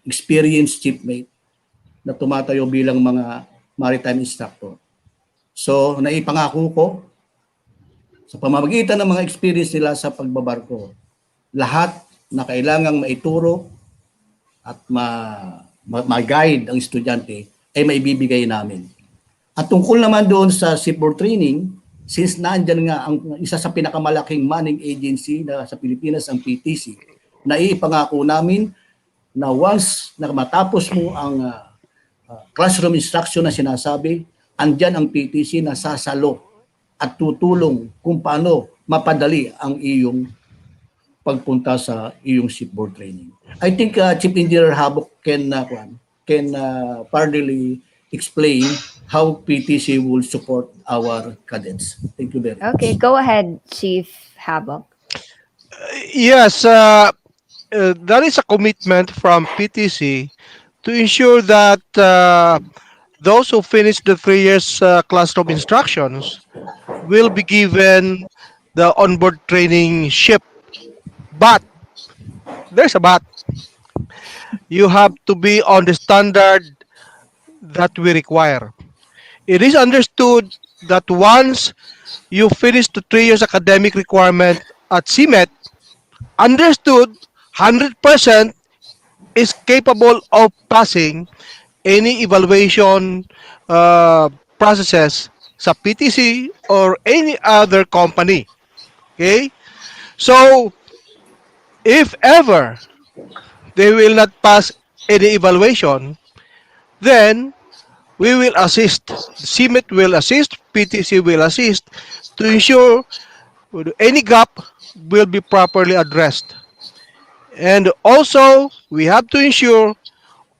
experienced chiefmate na tumatayo bilang mga maritime instructor. So, naipangako ko sa pamamagitan ng mga experience nila sa pagbabarko, lahat na kailangang maituro at ma-guide ang estudyante ay maibibigay namin. At tungkol naman doon sa shipboard training, since naandyan nga ang isa sa pinakamalaking manning agency na sa Pilipinas, ang PTC, naipangako namin na once na matapos mo ang classroom instruction na sinasabi, andyan ang PTC na sasalo at tutulong kung paano mapadali ang iyong pagpunta sa iyong shipboard training. I think Chief Engineer Habok can partly explain how PTC will support our cadets. Thank you very much. Okay, go ahead, Chief Habok. Yes, that is a commitment from PTC to ensure that those who finish the 3 years classroom instructions will be given the onboard training ship. But there's a but. You have to be on the standard that we require. It is understood that once you finish the 3 years academic requirement at CMET, understood 100% is capable of passing any evaluation processes sa PTC or any other company. Okay? So, if ever they will not pass any evaluation, then we will assist. CMET will assist, PTC will assist to ensure any gap will be properly addressed. And also, we have to ensure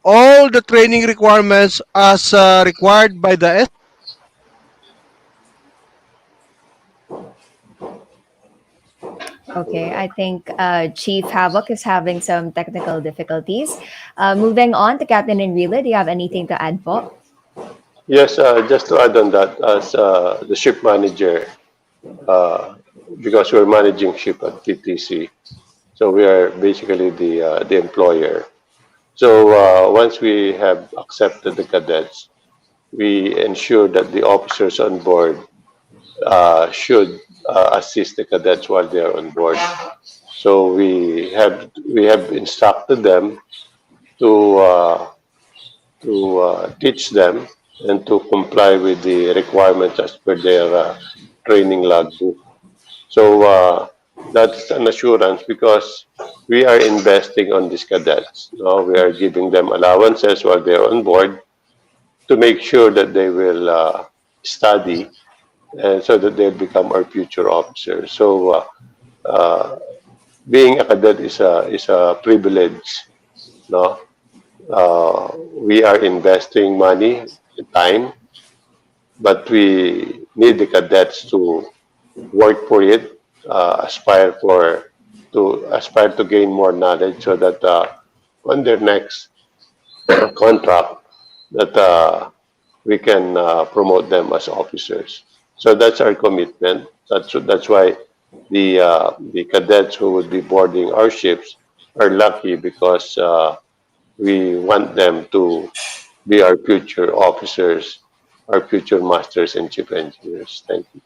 all the training requirements as required by the Okay, I think Chief Havoc is having some technical difficulties. Moving on to Captain Enrile, do you have anything to add po? Yes, just to add on that, as the ship manager, because we're managing ship at PTC, so we are basically the employer. So once we have accepted the cadets, we ensure that the officers on board should assist the cadets while they are on board. So we have instructed them to teach them and to comply with the requirements as per their training logbook. So that's an assurance because we are investing on these cadets. No? We are giving them allowances while they're on board to make sure that they will study and so that they'll become our future officers. So being a cadet is a privilege. No? We are investing money, time, but we need the cadets to work for it, aspire to gain more knowledge, so that on their next contract, that we can promote them as officers. So that's our commitment. That's why the cadets who would be boarding our ships are lucky because we want them to be our future officers, our future masters and chief engineers. Thank you.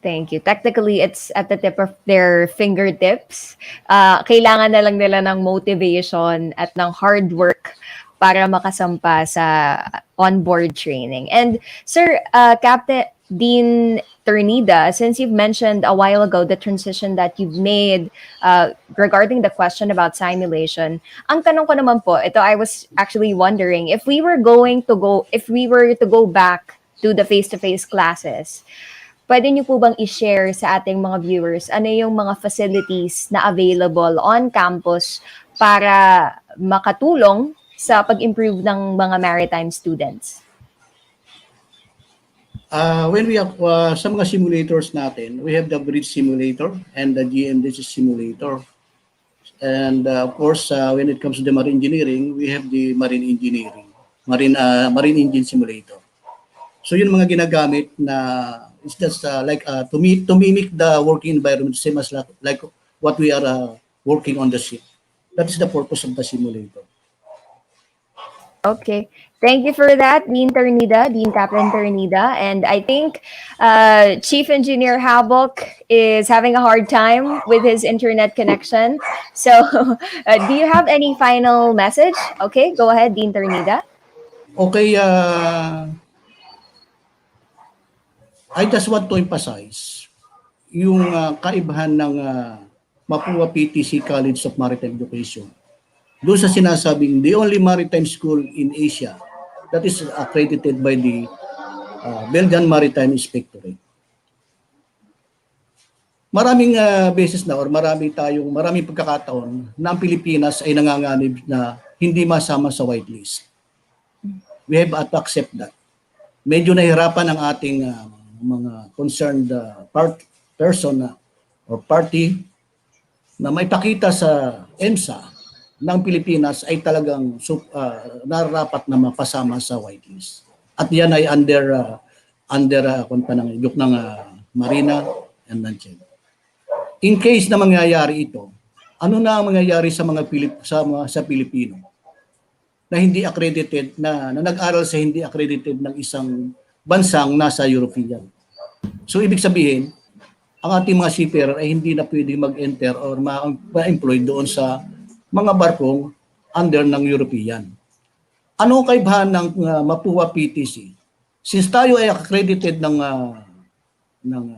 Thank you. Technically, it's at the tip of their fingertips. Kailangan na lang nila ng motivation at ng hard work para makasampa sa onboard training. And Sir Captain Dean Ternida, since you've mentioned a while ago the transition that you've made regarding the question about simulation, ang tanong ko naman po, ito I was actually wondering if we were to go back to the face-to-face classes, pwede niyo po bang i-share sa ating mga viewers ano yung mga facilities na available on campus para makatulong sa pag-improve ng mga maritime students? When we have sa mga simulators natin, we have the bridge simulator and the GMP simulator. And of course, when it comes to the marine engineering, we have the marine engineering, marine engine simulator. So yun mga ginagamit na it's just like to mimic the working environment, same as like what we are working on the ship. That is the purpose of the simulator. Okay. Thank you for that, Dean Captain Ternida. And I think Chief Engineer Habok is having a hard time with his internet connection. So do you have any final message? Okay, go ahead, Dean Ternida. Okay, I just want to emphasize yung kaibahan ng Mapúa-PTC College of Maritime Education. Doon sa sinasabing the only maritime school in Asia that is accredited by the Belgian Maritime Inspectorate. Maraming beses na or maraming pagkakataon na ang Pilipinas ay nanganganib na hindi masama sa whitelist. We have to accept that. Medyo nahirapan ang ating mga concerned person or party na may pakita sa EMSA ng Pilipinas ay talagang nararapat na mapasama sa whitelist. At yan ay under Marina and Nanchen. In case na mangyayari ito, ano na ang mangyayari sa mga sa Pilipino na hindi accredited na nag-aral sa hindi accredited ng isang bansang nasa European. So ibig sabihin, ang ating mga seafarer ay hindi na pwedeng mag-enter or ma-employ doon sa mga barkong under ng European. Ano kaibahan ng Mapúa-PTC? Since tayo ay accredited ng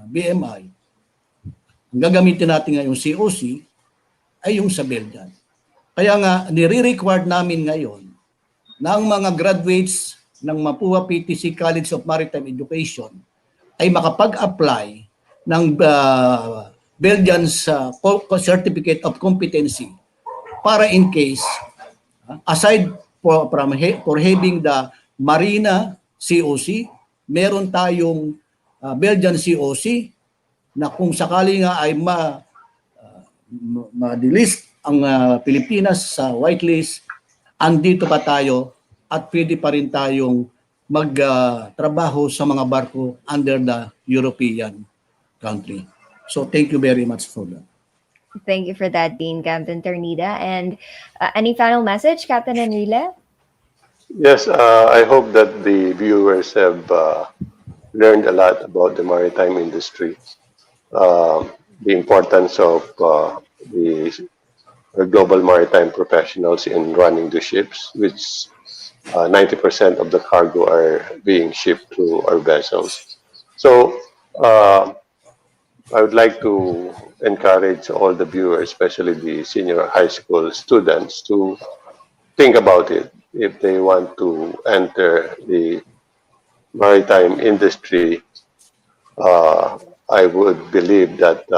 BMI, ang gagamitin natin ngayong COC ay yung sa Belgian. Kaya nga, nire-required namin ngayon na ang mga graduates ng Mapúa-PTC College of Maritime Education ay makapag-apply ng Belgian Certificate of Competency para in case, aside for having the Marina COC, meron tayong Belgian COC na kung sakali nga ay ma-delist ang Pilipinas sa whitelist, andito pa tayo at pwede pa rin tayong magtrabaho sa mga barko under the European country. So thank you very much for that. Thank you for that, Dean Captain Ternida. And any final message, Captain Enrile? Yes, I hope that the viewers have learned a lot about the maritime industry. the importance of the global maritime professionals in running the ships, which 90% of the cargo are being shipped through our vessels. So I would like to encourage all the viewers, especially the senior high school students, to think about it. If they want to enter the maritime industry, I would believe that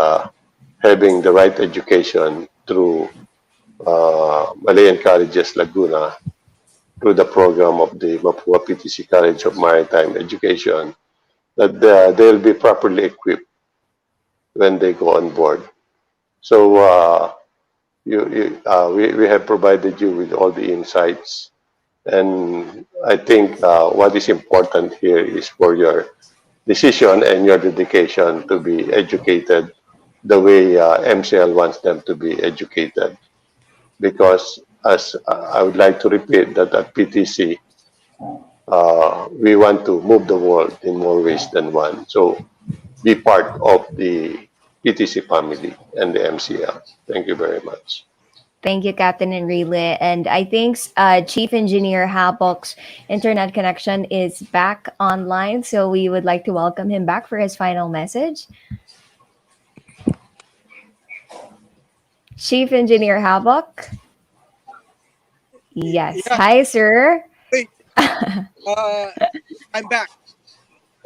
having the right education through Malayan Colleges Laguna, through the program of the Mapúa-PTC College of Maritime Education, that they'll be properly equipped when they go on board. So we have provided you with all the insights, and I think what is important here is for your decision and your dedication to be educated the way MCL wants them to be educated. Because as I would like to repeat that at PTC, we want to move the world in more ways than one. So be part of the PTC family and the MCL. Thank you very much. Thank you, Captain Enrile. And I think Chief Engineer Hapok's internet connection is back online. So we would like to welcome him back for his final message. Chief Engineer Hapok? Yes. Yeah. Hi, sir. Hey, I'm back.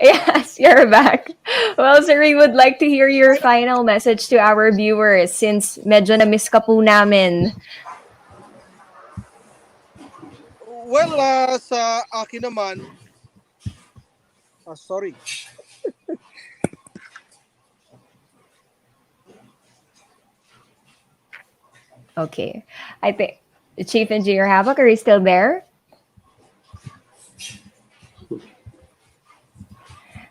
Yes, you're back. Well, sir, we would like to hear your final message to our viewers since medyo na-miss ka po namin. Well, sa akin naman, sorry. Okay. I think Chief Engineer Havoc, are you still there?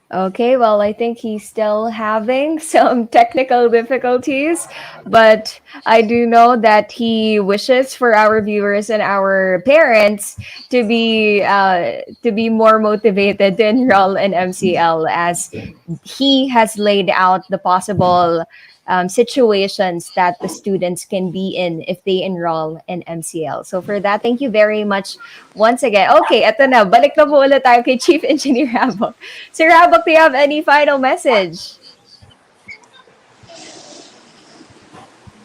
Okay, well, I think he's still having some technical difficulties, but I do know that he wishes for our viewers and our parents to be more motivated to enroll in MCL, as he has laid out the possible situations that the students can be in if they enroll in MCL. So for that, thank you very much once again. Okay, eto na. Balik na po ulit tayo kay Chief Engineer Habok. Sir Habok, do you have any final message?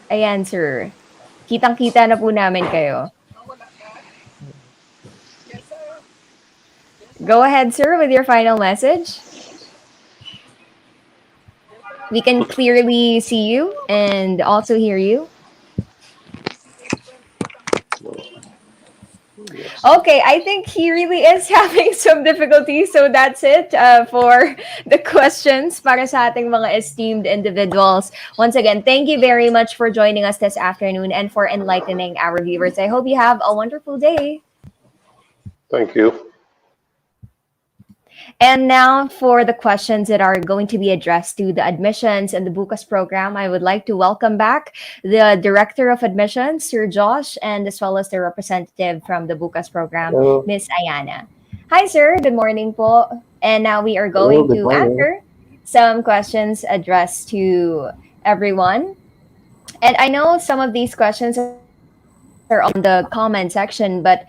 Ayan, sir. Kitang-kita na po namin kayo. Go ahead, sir, with your final message. We can clearly see you and also hear you. Okay, I think he really is having some difficulties. So that's it for the questions para sa ating mga esteemed individuals. Once again, thank you very much for joining us this afternoon and for enlightening our viewers. I hope you have a wonderful day. Thank you. And now for the questions that are going to be addressed to the admissions and the Bukas program, I would like to welcome back the Director of Admissions, Sir Josh, and as well as the representative from the Bukas program, Miss Ayana. Hi, sir. Good morning po. And now we are going to answer some questions addressed to everyone. And I know some of these questions are on the comment section, but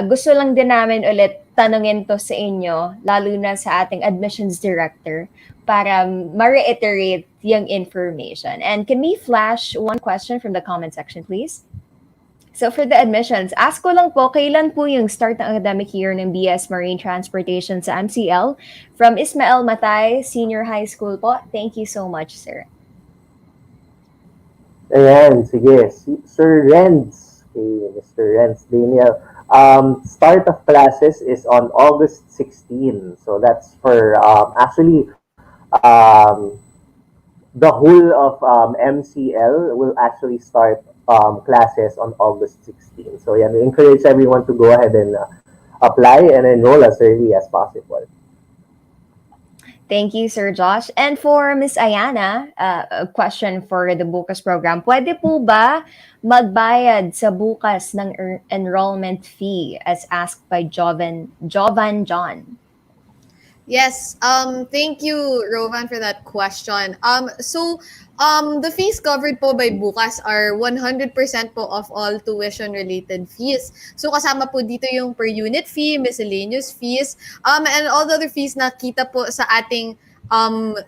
gusto lang din namin ulit tanungin to sa inyo, lalo na sa ating admissions director, para ma-reiterate yung information. And can we flash one question from the comment section, please? So for the admissions, ask ko lang po, kailan po yung start ng academic year ng BS Marine Transportation sa MCL? From Ismael Matay, Senior High School po. Thank you so much, sir. Ayan, sige. Sir Renz, Mr. Renz Daniel. Start of classes is on August 16. So that's for actually the whole of MCL will actually start classes on August 16. So yeah, we encourage everyone to go ahead and apply and enroll as early as possible. Thank you, Sir Josh. And for Miss Ayana, a question for the Bukas program. Pwede po ba magbayad sa Bukas ng enrollment fee as asked by Jovan John? Yes. Thank you, Rovan, for that question. So The fees covered po by Bukas are 100% po of all tuition-related fees. So kasama po dito yung per unit fee, miscellaneous fees, and all the other fees na kita po sa ating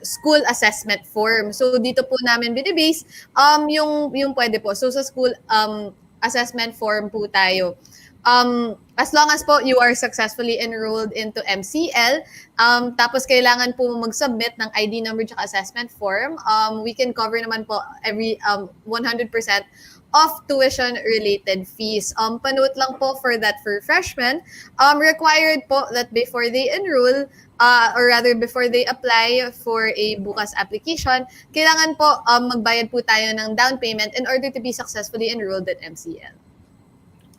school assessment form. So dito po namin binibase yung pwede po. So sa school assessment form po tayo. As long as po you are successfully enrolled into MCL, tapos kailangan po mag-submit ng ID number at assessment form, we can cover naman po every 100% of tuition-related fees. Panote lang po for that for freshmen, required po that before they enroll, or rather before they apply for a Bukas application, kailangan po magbayad po tayo ng down payment in order to be successfully enrolled at MCL.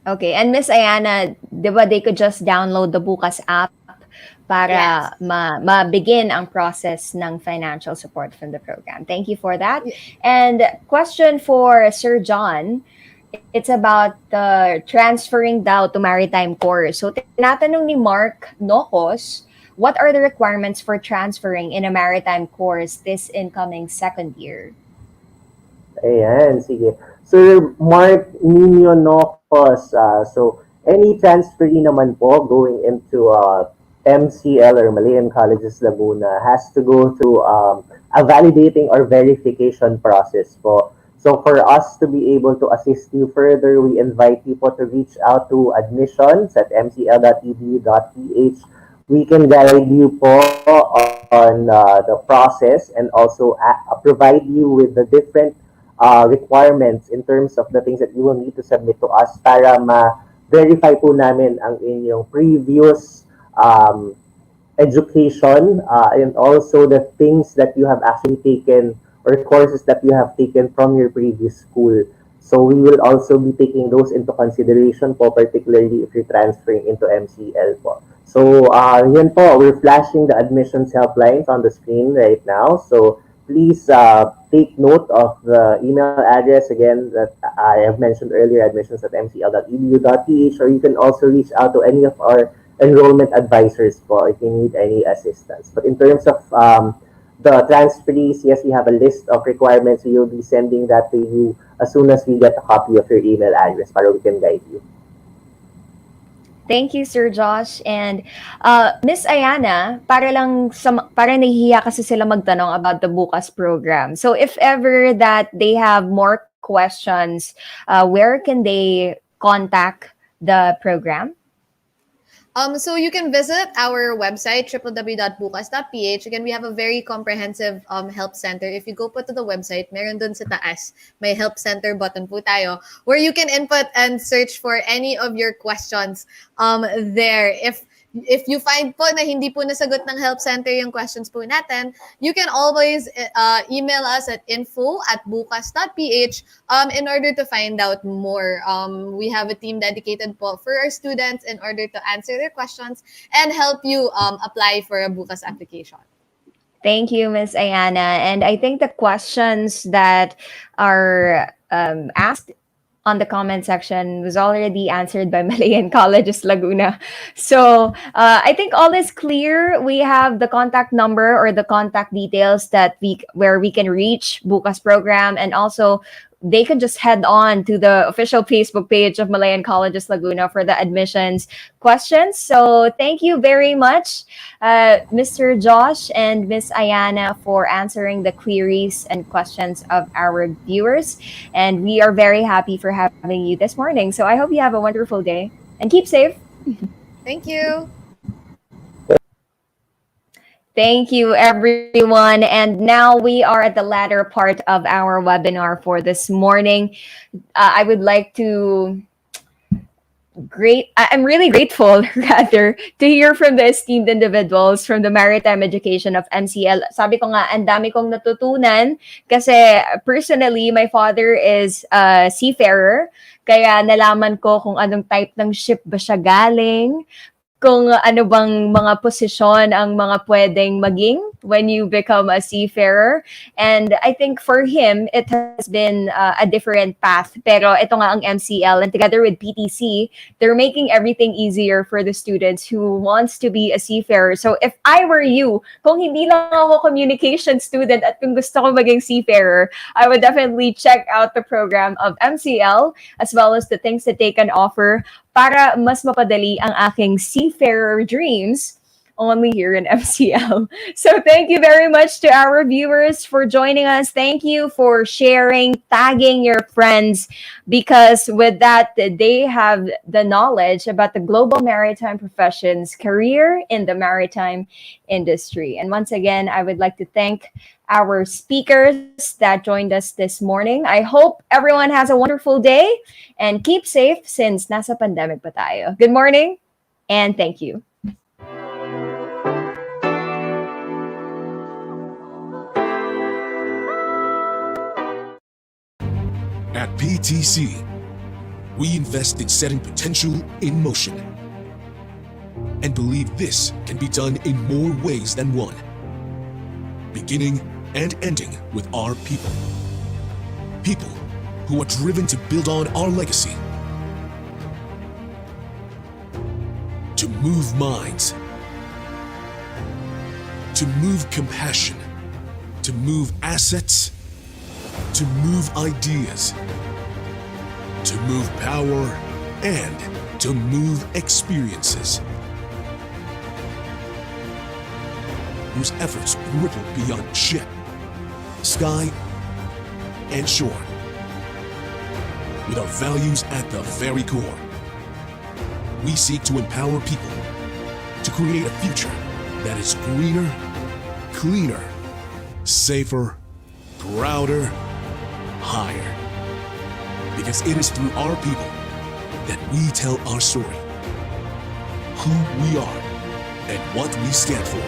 Okay, and Miss Ayana, di ba they could just download the Bukas app para Yes. ma-begin ang process ng financial support from the program. Thank you for that. And question for Sir John, it's about the transferring daw to maritime course. So tinatanong ni Mark Nocos, what are the requirements for transferring in a maritime course this incoming second year? Ayan, sige. Sir Mark Nino Nocos, so any transferee naman po going into MCL or Malayan Colleges Laguna has to go through a validating or verification process po. So for us to be able to assist you further, we invite you po to reach out to admissions at mcl.edu.ph. We can guide you po on the process and also provide you with the different requirements in terms of the things that you will need to submit to us para ma-verify po namin ang inyong previous education and also the things that you have actually taken or courses that you have taken from your previous school. So we will also be taking those into consideration po, particularly if you're transferring into MCL po. So yun po, we're flashing the admissions helplines on the screen right now. So please take note of the email address again that I have mentioned earlier, admissions@mcl.edu.ph, or you can also reach out to any of our enrollment advisors po if you need any assistance. But in terms of the transferees, yes, we have a list of requirements. So you'll be sending that to you as soon as we get a copy of your email address para we can guide you. Thank you, Sir Josh. And Miss Ayana, para nahihiya kasi sila magtanong about the Bukas program. So if ever that they have more questions, where can they contact the program? So you can visit our website, www.bukas.ph. Again, we have a very comprehensive help center. If you go po to the website, meron dun sa taas, may help center button po tayo, where you can input and search for any of your questions there. If you find po na hindi po nasagot ng help center yung questions po natin, you can always email us at info@bukas.ph in order to find out more. We have a team dedicated po for our students in order to answer their questions and help you apply for a Bukas application. Thank you, Miss Ayana. And I think the questions that are asked on the comment section was already answered by Malayan Colleges Laguna. So I think all is clear. We have the contact number or the contact details where we can reach Bukas program, and also they can just head on to the official Facebook page of Malayan Colleges Laguna for the admissions questions. So thank you very much, Mr. Josh and Miss Ayana, for answering the queries and questions of our viewers. And we are very happy for having you this morning. So I hope you have a wonderful day and keep safe. Thank you. Thank you, everyone. And now we are at the latter part of our webinar for this morning. I would like to I'm really grateful, rather, to hear from the esteemed individuals from the Maritime Education of MCL. Sabi ko nga, ang dami kong natutunan kasi personally, my father is a seafarer. Kaya nalaman ko kung anong type ng ship ba siya galing, kung ano bang mga posisyon ang mga pwedeng maging when you become a seafarer. And I think for him, it has been a different path. Pero ito nga ang MCL, and together with PTC, they're making everything easier for the students who wants to be a seafarer. So if I were you, kung hindi lang ako communication student at kung gusto ko maging seafarer, I would definitely check out the program of MCL as well as the things that they can offer para mas mapadali ang aking seafarer dreams only here in MCL. So thank you very much to our viewers for joining us. Thank you for sharing, tagging your friends, because with that, they have the knowledge about the global maritime professions career in the maritime industry. And once again, I would like to thank our speakers that joined us this morning. I hope everyone has a wonderful day and keep safe since nasa pandemic pa tayo. Good morning and thank you. At PTC, we invest in setting potential in motion and believe this can be done in more ways than one, beginning and ending with our people. People who are driven to build on our legacy, to move minds, to move compassion, to move assets, to move ideas, to move power, and to move experiences, whose efforts ripple beyond ship, sky, and shore, with our values at the very core. We seek to empower people to create a future that is greener, cleaner, safer, prouder, higher. Because it is through our people that we tell our story, who we are, and what we stand for.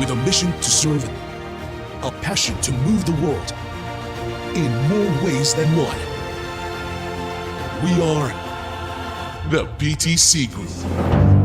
With a mission to serve, a passion to move the world in more ways than one. We are the PTC Group.